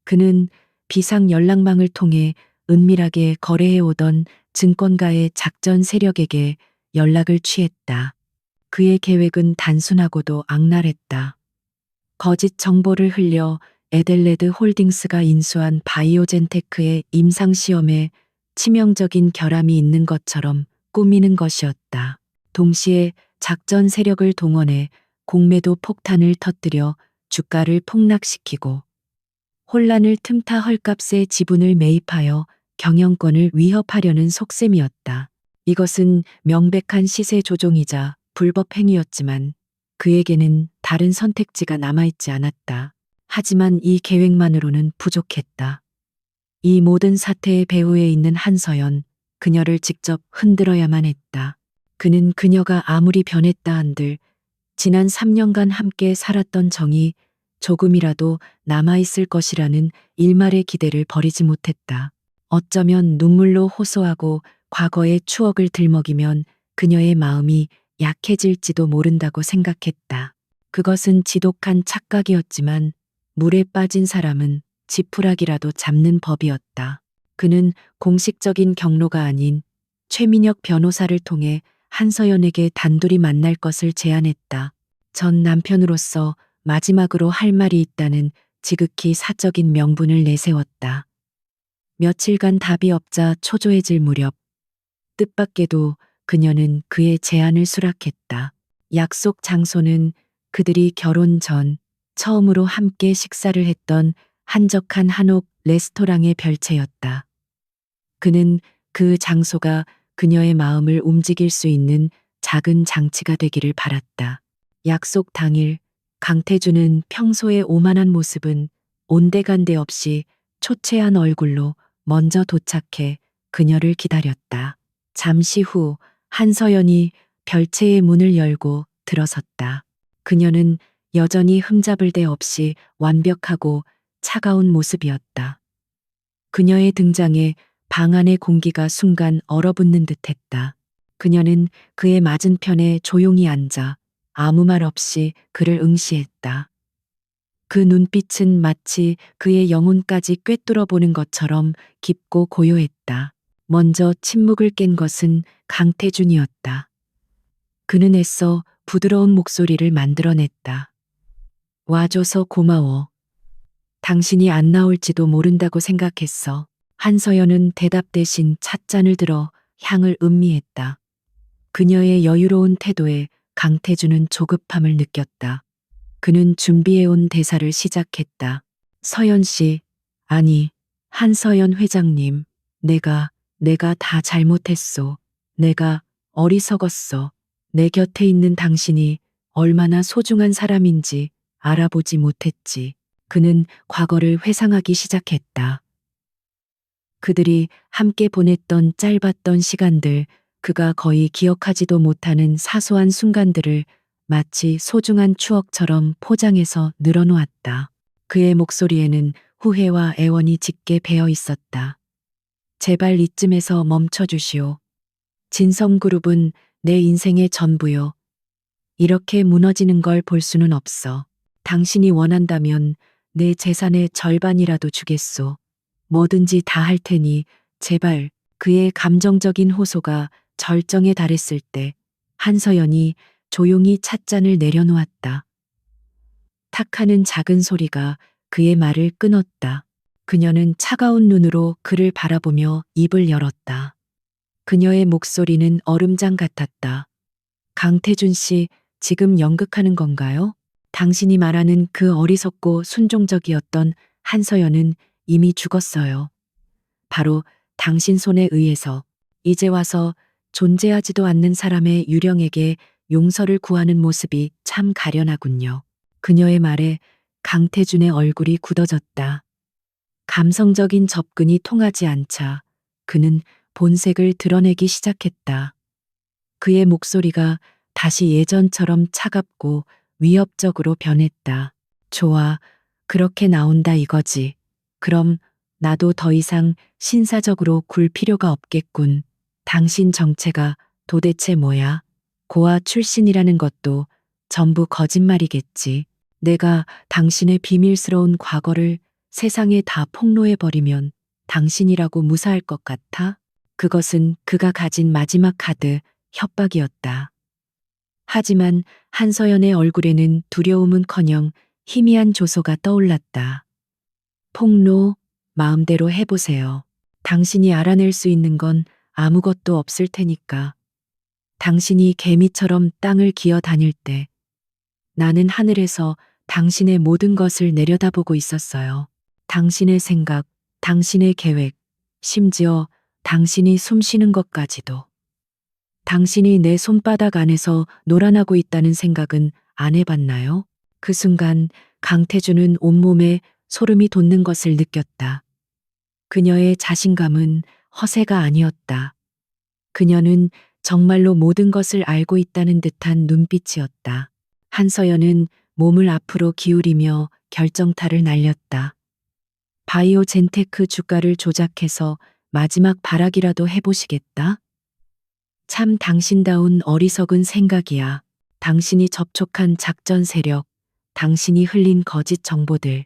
그는 비상 연락망을 통해 은밀하게 거래해오던 증권가의 작전 세력에게 연락을 취했다. 그의 계획은 단순하고도 악랄했다. 거짓 정보를 흘려 에델레드 홀딩스가 인수한 바이오젠테크의 임상시험에 치명적인 결함이 있는 것처럼 꾸미는 것이었다. 동시에 작전 세력을 동원해 공매도 폭탄을 터뜨려 주가를 폭락시키고 혼란을 틈타 헐값에 지분을 매입하여 경영권을 위협하려는 속셈이었다. 이것은 명백한 시세 조종이자 불법 행위였지만 그에게는 다른 선택지가 남아있지 않았다. 하지만 이 계획만으로는 부족했다. 이 모든 사태의 배후에 있는 한서연, 그녀를 직접 흔들어야만 했다. 그는 그녀가 아무리 변했다 한들 지난 3년간 함께 살았던 정이 조금이라도 남아있을 것이라는 일말의 기대를 버리지 못했다. 어쩌면 눈물로 호소하고 과거의 추억을 들먹이면 그녀의 마음이 약해질지도 모른다고 생각했다. 그것은 지독한 착각이었지만 물에 빠진 사람은 지푸라기라도 잡는 법이었다. 그는 공식적인 경로가 아닌 최민혁 변호사를 통해 한서연에게 단둘이 만날 것을 제안했다. 전 남편으로서 마지막으로 할 말이 있다는 지극히 사적인 명분을 내세웠다. 며칠간 답이 없자 초조해질 무렵 뜻밖에도 그녀는 그의 제안을 수락했다. 약속 장소는 그들이 결혼 전 처음으로 함께 식사를 했던 한적한 한옥 레스토랑의 별채였다. 그는 그 장소가 그녀의 마음을 움직일 수 있는 작은 장치가 되기를 바랐다. 약속 당일 강태주는 평소의 오만한 모습은 온데간데 없이 초췌한 얼굴로 먼저 도착해 그녀를 기다렸다. 잠시 후 한서연이 별채의 문을 열고 들어섰다. 그녀는 여전히 흠잡을 데 없이 완벽하고 차가운 모습이었다. 그녀의 등장에 방 안의 공기가 순간 얼어붙는 듯했다. 그녀는 그의 맞은편에 조용히 앉아 아무 말 없이 그를 응시했다. 그 눈빛은 마치 그의 영혼까지 꿰뚫어 보는 것처럼 깊고 고요했다. 먼저 침묵을 깬 것은 강태준이었다. 그는 애써 부드러운 목소리를 만들어냈다. 와줘서 고마워. 당신이 안 나올지도 모른다고 생각했어. 한서연은 대답 대신 찻잔을 들어 향을 음미했다. 그녀의 여유로운 태도에 강태준은 조급함을 느꼈다. 그는 준비해온 대사를 시작했다. 서연 씨, 아니, 한서연 회장님, 내가 다 잘못했소. 내가 어리석었어. 내 곁에 있는 당신이 얼마나 소중한 사람인지 알아보지 못했지. 그는 과거를 회상하기 시작했다. 그들이 함께 보냈던 짧았던 시간들, 그가 거의 기억하지도 못하는 사소한 순간들을 마치 소중한 추억처럼 포장해서 늘어놓았다. 그의 목소리에는 후회와 애원이 짙게 배어 있었다. 제발 이쯤에서 멈춰주시오. 진성그룹은 내 인생의 전부요. 이렇게 무너지는 걸 볼 수는 없어. 당신이 원한다면 내 재산의 절반이라도 주겠소. 뭐든지 다 할 테니 제발. 그의 감정적인 호소가 절정에 달했을 때 한서연이 조용히 찻잔을 내려놓았다. 탁 하는 작은 소리가 그의 말을 끊었다. 그녀는 차가운 눈으로 그를 바라보며 입을 열었다. 그녀의 목소리는 얼음장 같았다. 강태준 씨, 지금 연극하는 건가요? 당신이 말하는 그 어리석고 순종적이었던 한서연은 이미 죽었어요. 바로 당신 손에 의해서. 이제 와서 존재하지도 않는 사람의 유령에게 용서를 구하는 모습이 참 가련하군요. 그녀의 말에 강태준의 얼굴이 굳어졌다. 감성적인 접근이 통하지 않자 그는 본색을 드러내기 시작했다. 그의 목소리가 다시 예전처럼 차갑고 위협적으로 변했다. 좋아, 그렇게 나온다 이거지. 그럼 나도 더 이상 신사적으로 굴 필요가 없겠군. 당신 정체가 도대체 뭐야? 고아 출신이라는 것도 전부 거짓말이겠지. 내가 당신의 비밀스러운 과거를 세상에 다 폭로해버리면 당신이라고 무사할 것 같아? 그것은 그가 가진 마지막 카드, 협박이었다. 하지만 한서연의 얼굴에는 두려움은커녕 희미한 조소가 떠올랐다. 폭로, 마음대로 해보세요. 당신이 알아낼 수 있는 건 아무것도 없을 테니까. 당신이 개미처럼 땅을 기어 다닐 때 나는 하늘에서 당신의 모든 것을 내려다보고 있었어요. 당신의 생각, 당신의 계획, 심지어 당신이 숨 쉬는 것까지도. 당신이 내 손바닥 안에서 놀아나고 있다는 생각은 안 해봤나요? 그 순간 강태준은 온몸에 소름이 돋는 것을 느꼈다. 그녀의 자신감은 허세가 아니었다. 그녀는 정말로 모든 것을 알고 있다는 듯한 눈빛이었다. 한서연은 몸을 앞으로 기울이며 결정타를 날렸다. 바이오젠테크 주가를 조작해서 마지막 발악이라도 해보시겠다? 참 당신다운 어리석은 생각이야. 당신이 접촉한 작전 세력, 당신이 흘린 거짓 정보들,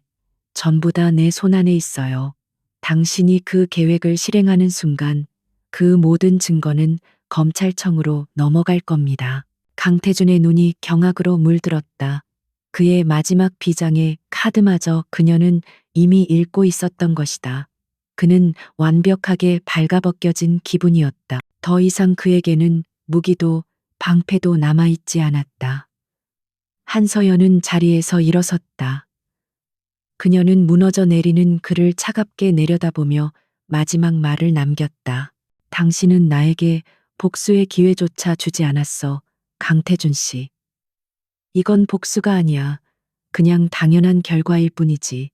전부 다 내 손안에 있어요. 당신이 그 계획을 실행하는 순간 그 모든 증거는 검찰청으로 넘어갈 겁니다. 강태준의 눈이 경악으로 물들었다. 그의 마지막 비장의 카드마저 그녀는 이미 읽고 있었던 것이다. 그는 완벽하게 발가벗겨진 기분이었다. 더 이상 그에게는 무기도 방패도 남아있지 않았다. 한서연은 자리에서 일어섰다. 그녀는 무너져 내리는 그를 차갑게 내려다보며 마지막 말을 남겼다. 당신은 나에게 복수의 기회조차 주지 않았어, 강태준 씨. 이건 복수가 아니야. 그냥 당연한 결과일 뿐이지.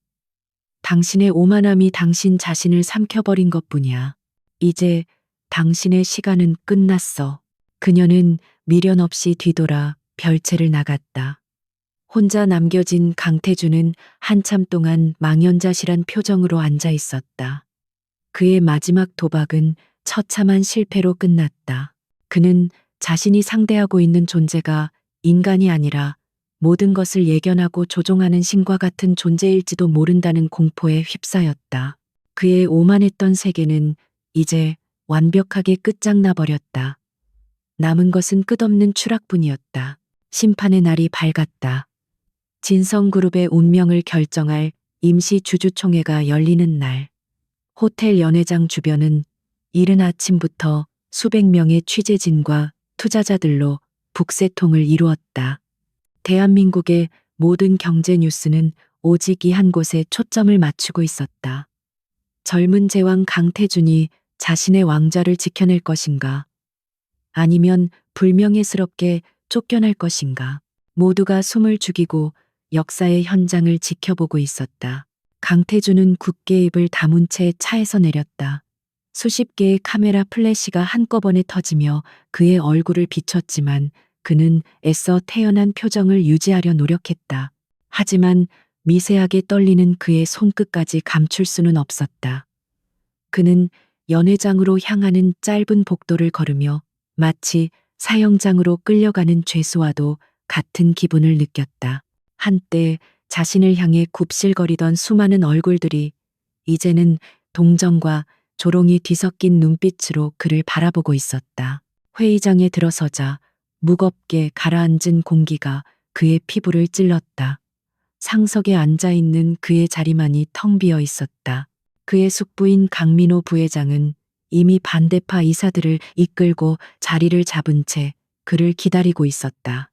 당신의 오만함이 당신 자신을 삼켜버린 것뿐이야. 이제 당신의 시간은 끝났어. 그녀는 미련 없이 뒤돌아 별채를 나갔다. 혼자 남겨진 강태준은 한참 동안 망연자실한 표정으로 앉아 있었다. 그의 마지막 도박은 처참한 실패로 끝났다. 그는 자신이 상대하고 있는 존재가 인간이 아니라 모든 것을 예견하고 조종하는 신과 같은 존재일지도 모른다는 공포에 휩싸였다. 그의 오만했던 세계는 이제 완벽하게 끝장나 버렸다. 남은 것은 끝없는 추락뿐이었다. 심판의 날이 밝았다. 진성그룹의 운명을 결정할 임시 주주총회가 열리는 날. 호텔 연회장 주변은 이른 아침부터 수백 명의 취재진과 투자자들로 북새통을 이루었다. 대한민국의 모든 경제 뉴스는 오직 이 한 곳에 초점을 맞추고 있었다. 젊은 제왕 강태준이 자신의 왕좌를 지켜낼 것인가? 아니면 불명예스럽게 쫓겨날 것인가? 모두가 숨을 죽이고 역사의 현장을 지켜보고 있었다. 강태준은 굳게 입을 다문 채 차에서 내렸다. 수십 개의 카메라 플래시가 한꺼번에 터지며 그의 얼굴을 비췄지만 그는 애써 태연한 표정을 유지하려 노력했다. 하지만 미세하게 떨리는 그의 손끝까지 감출 수는 없었다. 그는 연회장으로 향하는 짧은 복도를 걸으며 마치 사형장으로 끌려가는 죄수와도 같은 기분을 느꼈다. 한때 자신을 향해 굽실거리던 수많은 얼굴들이 이제는 동정과 조롱이 뒤섞인 눈빛으로 그를 바라보고 있었다. 회의장에 들어서자 무겁게 가라앉은 공기가 그의 피부를 찔렀다. 상석에 앉아 있는 그의 자리만이 텅 비어 있었다. 그의 숙부인 강민호 부회장은 이미 반대파 이사들을 이끌고 자리를 잡은 채 그를 기다리고 있었다.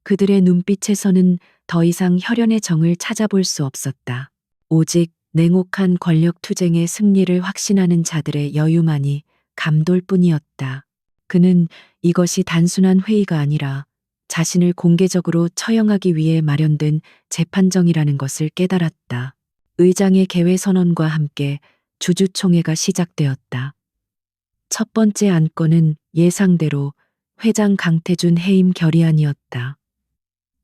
그들의 눈빛에서는 더 이상 혈연의 정을 찾아볼 수 없었다. 오직 냉혹한 권력 투쟁의 승리를 확신하는 자들의 여유만이 감돌 뿐이었다. 그는 이것이 단순한 회의가 아니라 자신을 공개적으로 처형하기 위해 마련된 재판정이라는 것을 깨달았다. 의장의 개회 선언과 함께 주주총회가 시작되었다. 첫 번째 안건은 예상대로 회장 강태준 해임 결의안이었다.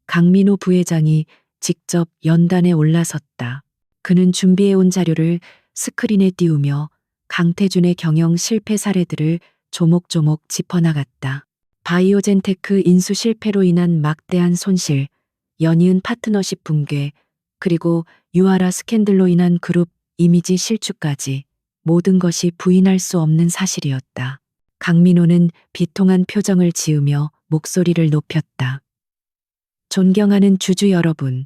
강민호 부회장이 직접 연단에 올라섰다. 그는 준비해온 자료를 스크린에 띄우며 강태준의 경영 실패 사례들을 조목조목 짚어나갔다. 바이오젠테크 인수 실패로 인한 막대한 손실, 연이은 파트너십 붕괴, 그리고 유아라 스캔들로 인한 그룹 이미지 실추까지 모든 것이 부인할 수 없는 사실이었다. 강민호는 비통한 표정을 지으며 목소리를 높였다. 존경하는 주주 여러분.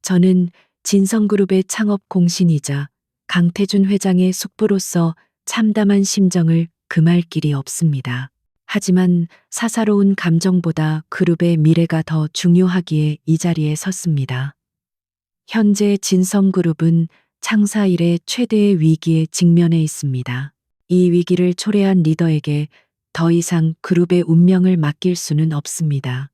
저는 진성그룹의 창업 공신이자 강태준 회장의 숙부로서 참담한 심정을 금할 길이 없습니다. 하지만 사사로운 감정보다 그룹의 미래가 더 중요하기에 이 자리에 섰습니다. 현재 진성그룹은 창사 이래 최대의 위기에 직면해 있습니다. 이 위기를 초래한 리더에게 더 이상 그룹의 운명을 맡길 수는 없습니다.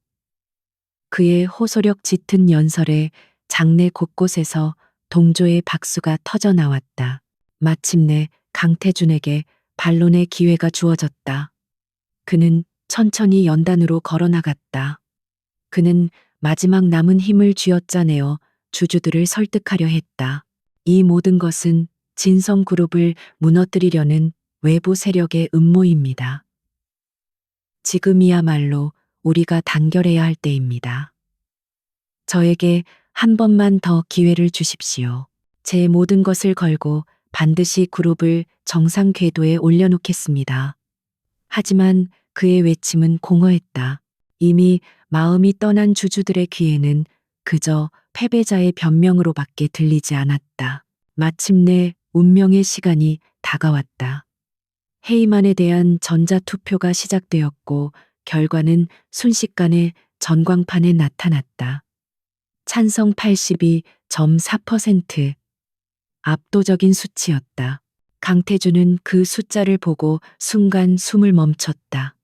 그의 호소력 짙은 연설에 장내 곳곳에서 동조의 박수가 터져 나왔다. 마침내 강태준에게 반론의 기회가 주어졌다. 그는 천천히 연단으로 걸어나갔다. 그는 마지막 남은 힘을 쥐어짜내어 주주들을 설득하려 했다. 이 모든 것은 진성그룹을 무너뜨리려는 외부 세력의 음모입니다. 지금이야말로 우리가 단결해야 할 때입니다. 저에게 한 번만 더 기회를 주십시오. 제 모든 것을 걸고 반드시 그룹을 정상 궤도에 올려놓겠습니다. 하지만 그의 외침은 공허했다. 이미 마음이 떠난 주주들의 귀에는 그저 패배자의 변명으로밖에 들리지 않았다. 마침내 운명의 시간이 다가왔다. 헤이만에 대한 전자투표가 시작되었고 결과는 순식간에 전광판에 나타났다. 찬성 82.4%. 압도적인 수치였다. 강태준은 그 숫자를 보고 순간 숨을 멈췄다.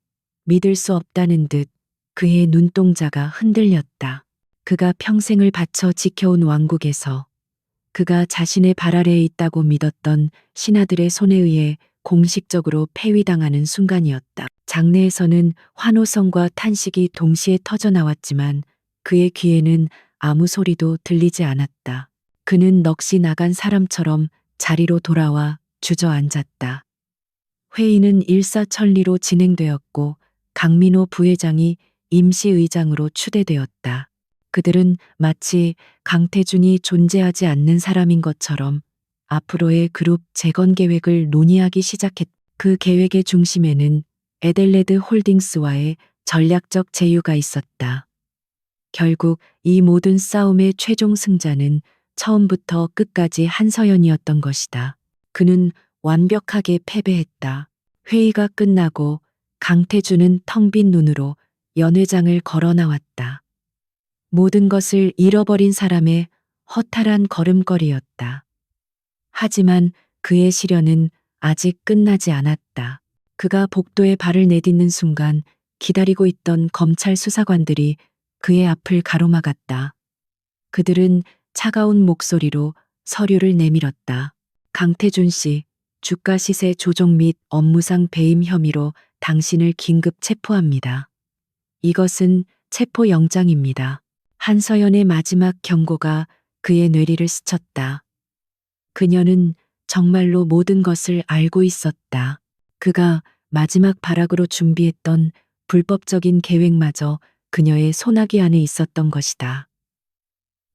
믿을 수 없다는 듯 그의 눈동자가 흔들렸다. 그가 평생을 바쳐 지켜온 왕국에서 그가 자신의 발 아래에 있다고 믿었던 신하들의 손에 의해 공식적으로 폐위당하는 순간이었다. 장내에서는 환호성과 탄식이 동시에 터져 나왔지만 그의 귀에는 아무 소리도 들리지 않았다. 그는 넋이 나간 사람처럼 자리로 돌아와 주저앉았다. 회의는 일사천리로 진행되었고 강민호 부회장이 임시의장으로 추대되었다. 그들은 마치 강태준이 존재하지 않는 사람인 것처럼 앞으로의 그룹 재건 계획을 논의하기 시작했다. 그 계획의 중심에는 에델레드 홀딩스와의 전략적 제휴가 있었다. 결국 이 모든 싸움의 최종 승자는 처음부터 끝까지 한서연이었던 것이다. 그는 완벽하게 패배했다. 회의가 끝나고 강태준은 텅 빈 눈으로 연회장을 걸어 나왔다. 모든 것을 잃어버린 사람의 허탈한 걸음걸이였다. 하지만 그의 시련은 아직 끝나지 않았다. 그가 복도에 발을 내딛는 순간 기다리고 있던 검찰 수사관들이 그의 앞을 가로막았다. 그들은 차가운 목소리로 서류를 내밀었다. 강태준 씨, 주가 시세 조종 및 업무상 배임 혐의로 당신을 긴급 체포합니다. 이것은 체포영장입니다. 한서연의 마지막 경고가 그의 뇌리를 스쳤다. 그녀는 정말로 모든 것을 알고 있었다. 그가 마지막 발악으로 준비했던 불법적인 계획마저 그녀의 소나기 안에 있었던 것이다.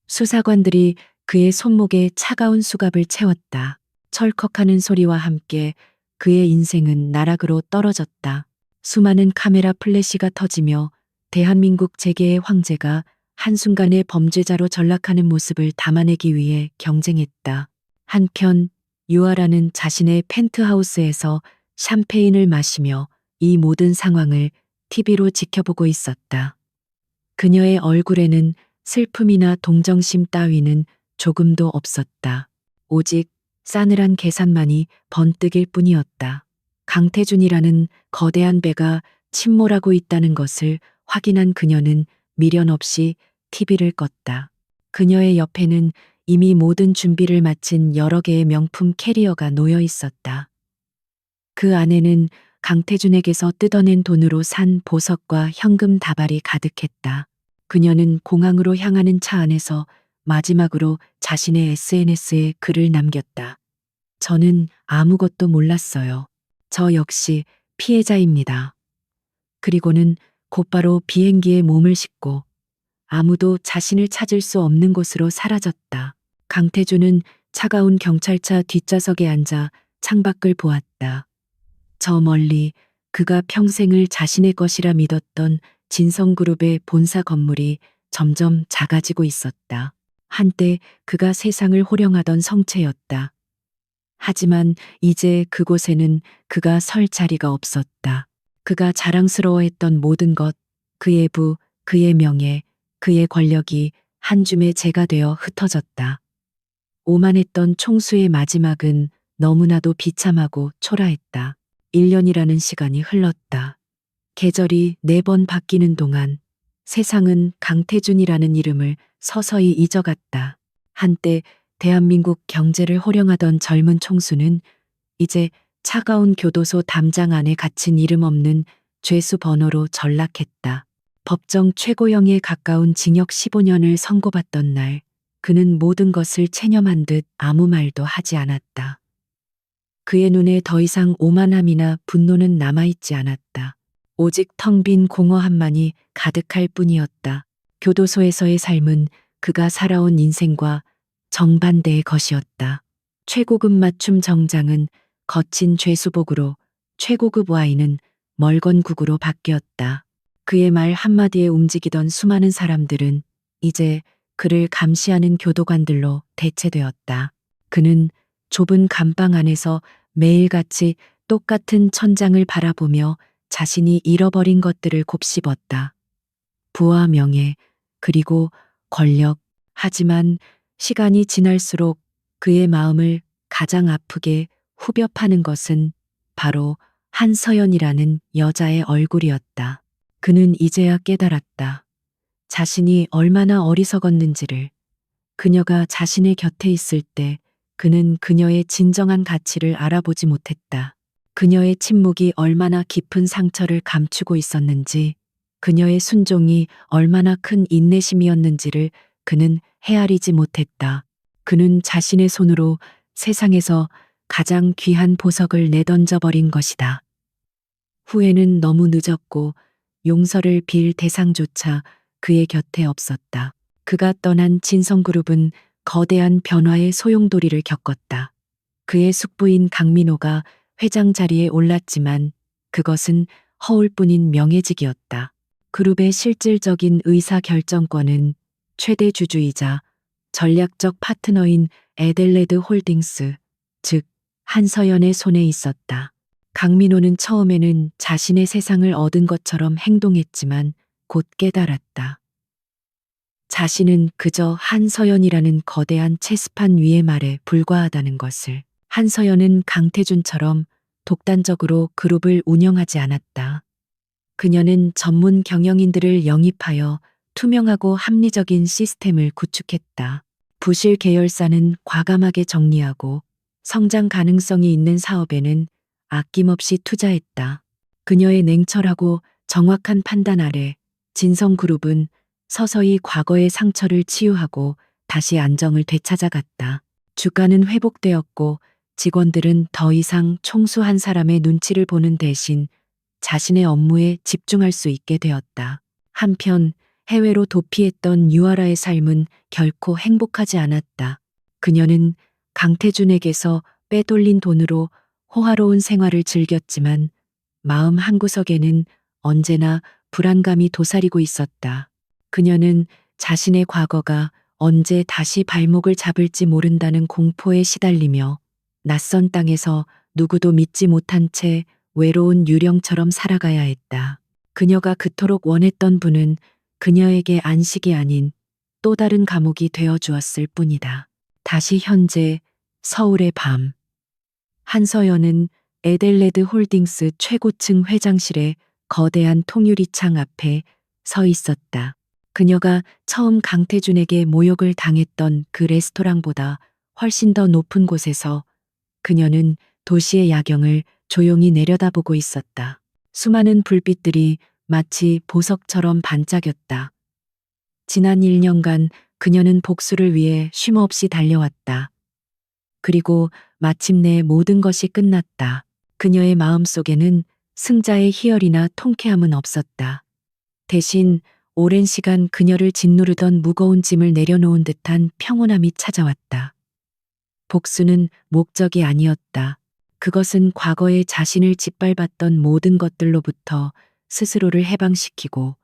수사관들이 그의 손목에 차가운 수갑을 채웠다. 철컥하는 소리와 함께 그의 인생은 나락으로 떨어졌다. 수많은 카메라 플래시가 터지며 대한민국 재계의 황제가 한순간에 범죄자로 전락하는 모습을 담아내기 위해 경쟁했다. 한편 유아라는 자신의 펜트하우스에서 샴페인을 마시며 이 모든 상황을 TV로 지켜보고 있었다. 그녀의 얼굴에는 슬픔이나 동정심 따위는 조금도 없었다. 오직 싸늘한 계산만이 번뜩일 뿐이었다. 강태준이라는 거대한 배가 침몰하고 있다는 것을 확인한 그녀는 미련 없이 TV를 껐다. 그녀의 옆에는 이미 모든 준비를 마친 여러 개의 명품 캐리어가 놓여 있었다. 그 안에는 강태준에게서 뜯어낸 돈으로 산 보석과 현금 다발이 가득했다. 그녀는 공항으로 향하는 차 안에서 마지막으로 자신의 SNS에 글을 남겼다. 저는 아무것도 몰랐어요. 저 역시 피해자입니다. 그리고는 곧바로 비행기에 몸을 싣고 아무도 자신을 찾을 수 없는 곳으로 사라졌다. 강태준은 차가운 경찰차 뒷좌석에 앉아 창밖을 보았다. 저 멀리 그가 평생을 자신의 것이라 믿었던 진성그룹의 본사 건물이 점점 작아지고 있었다. 한때 그가 세상을 호령하던 성체였다. 하지만 이제 그곳에는 그가 설 자리가 없었다. 그가 자랑스러워했던 모든 것, 그의 부, 그의 명예, 그의 권력이 한 줌의 재가 되어 흩어졌다. 오만했던 총수의 마지막은 너무나도 비참하고 초라했다. 1년이라는 시간이 흘렀다. 계절이 4번 바뀌는 동안 세상은 강태준이라는 이름을 서서히 잊어갔다. 한때 대한민국 경제를 호령하던 젊은 총수는 이제 차가운 교도소 담장 안에 갇힌 이름 없는 죄수 번호로 전락했다. 법정 최고형에 가까운 징역 15년을 선고받던 날, 그는 모든 것을 체념한 듯 아무 말도 하지 않았다. 그의 눈에 더 이상 오만함이나 분노는 남아있지 않았다. 오직 텅 빈 공허함만이 가득할 뿐이었다. 교도소에서의 삶은 그가 살아온 인생과 정반대의 것이었다. 최고급 맞춤 정장은 거친 죄수복으로, 최고급 와인은 멀건국으로 바뀌었다. 그의 말 한마디에 움직이던 수많은 사람들은 이제 그를 감시하는 교도관들로 대체되었다. 그는 좁은 감방 안에서 매일같이 똑같은 천장을 바라보며 자신이 잃어버린 것들을 곱씹었다. 부와 명예, 그리고 권력. 하지만 시간이 지날수록 그의 마음을 가장 아프게 후벼 파는 것은 바로 한서연이라는 여자의 얼굴이었다. 그는 이제야 깨달았다. 자신이 얼마나 어리석었는지를. 그녀가 자신의 곁에 있을 때 그는 그녀의 진정한 가치를 알아보지 못했다. 그녀의 침묵이 얼마나 깊은 상처를 감추고 있었는지, 그녀의 순종이 얼마나 큰 인내심이었는지를 그는 헤아리지 못했다. 그는 자신의 손으로 세상에서 가장 귀한 보석을 내던져 버린 것이다. 후회는 너무 늦었고 용서를 빌 대상조차 그의 곁에 없었다. 그가 떠난 진성그룹은 거대한 변화의 소용돌이를 겪었다. 그의 숙부인 강민호가 회장 자리에 올랐지만 그것은 허울뿐인 명예직이었다. 그룹의 실질적인 의사 결정권은 최대 주주이자 전략적 파트너인 에델레드 홀딩스, 즉 한서연의 손에 있었다. 강민호는 처음에는 자신의 세상을 얻은 것처럼 행동했지만 곧 깨달았다. 자신은 그저 한서연이라는 거대한 체스판 위의 말에 불과하다는 것을. 한서연은 강태준처럼 독단적으로 그룹을 운영하지 않았다. 그녀는 전문 경영인들을 영입하여 투명하고 합리적인 시스템을 구축했다. 부실 계열사는 과감하게 정리하고 성장 가능성이 있는 사업에는 아낌없이 투자했다. 그녀의 냉철하고 정확한 판단 아래 진성그룹은 서서히 과거의 상처를 치유하고 다시 안정을 되찾아갔다. 주가는 회복되었고 직원들은 더 이상 총수 한 사람의 눈치를 보는 대신 자신의 업무에 집중할 수 있게 되었다. 한편 해외로 도피했던 유아라의 삶은 결코 행복하지 않았다. 그녀는 강태준에게서 빼돌린 돈으로 호화로운 생활을 즐겼지만 마음 한구석에는 언제나 불안감이 도사리고 있었다. 그녀는 자신의 과거가 언제 다시 발목을 잡을지 모른다는 공포에 시달리며 낯선 땅에서 누구도 믿지 못한 채 외로운 유령처럼 살아가야 했다. 그녀가 그토록 원했던 분은 그녀에게 안식이 아닌 또 다른 감옥이 되어 주었을 뿐이다. 다시 현재 서울의 밤. 한서연은 에델레드 홀딩스 최고층 회장실의 거대한 통유리창 앞에 서 있었다. 그녀가 처음 강태준에게 모욕을 당했던 그 레스토랑보다 훨씬 더 높은 곳에서 그녀는 도시의 야경을 조용히 내려다보고 있었다. 수많은 불빛들이 마치 보석처럼 반짝였다. 지난 1년간 그녀는 복수를 위해 쉼없이 달려왔다. 그리고 마침내 모든 것이 끝났다. 그녀의 마음속에는 승자의 희열이나 통쾌함은 없었다. 대신 오랜 시간 그녀를 짓누르던 무거운 짐을 내려놓은 듯한 평온함이 찾아왔다. 복수는 목적이 아니었다. 그것은 과거에 자신을 짓밟았던 모든 것들로부터 스스로를 해방시키고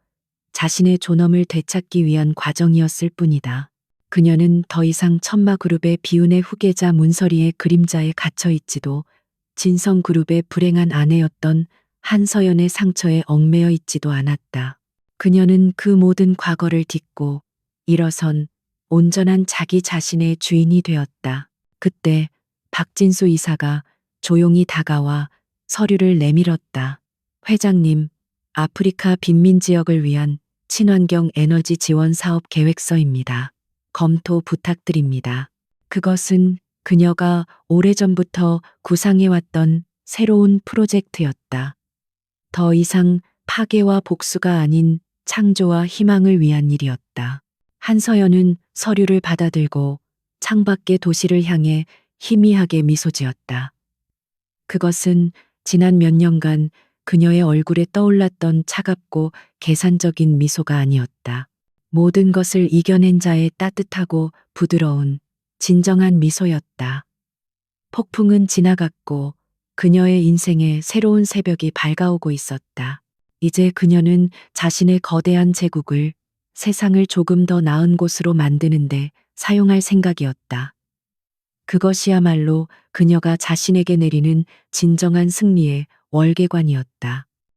자신의 존엄을 되찾기 위한 과정이었을 뿐이다. 그녀는 더 이상 천마그룹의 비운의 후계자 문서리의 그림자에 갇혀있지도 진성그룹의 불행한 아내였던 한서연의 상처에 얽매여 있지도 않았다. 그녀는 그 모든 과거를 딛고 일어선 온전한 자기 자신의 주인이 되었다. 그때 박진수 이사가 조용히 다가와 서류를 내밀었다. 회장님, 아프리카 빈민 지역을 위한 친환경 에너지 지원 사업 계획서입니다. 검토 부탁드립니다. 그것은 그녀가 오래전부터 구상해왔던 새로운 프로젝트였다. 더 이상 파괴와 복수가 아닌 창조와 희망을 위한 일이었다. 한서연은 서류를 받아들고 창밖의 도시를 향해 희미하게 미소 지었다. 그것은 지난 몇 년간 그녀의 얼굴에 떠올랐던 차갑고 계산적인 미소가 아니었다. 모든 것을 이겨낸 자의 따뜻하고 부드러운 진정한 미소였다. 폭풍은 지나갔고 그녀의 인생에 새로운 새벽이 밝아오고 있었다. 이제 그녀는 자신의 거대한 제국을 세상을 조금 더 나은 곳으로 만드는데 사용할 생각이었다. 그것이야말로 그녀가 자신에게 내리는 진정한 승리의 월계관이었다.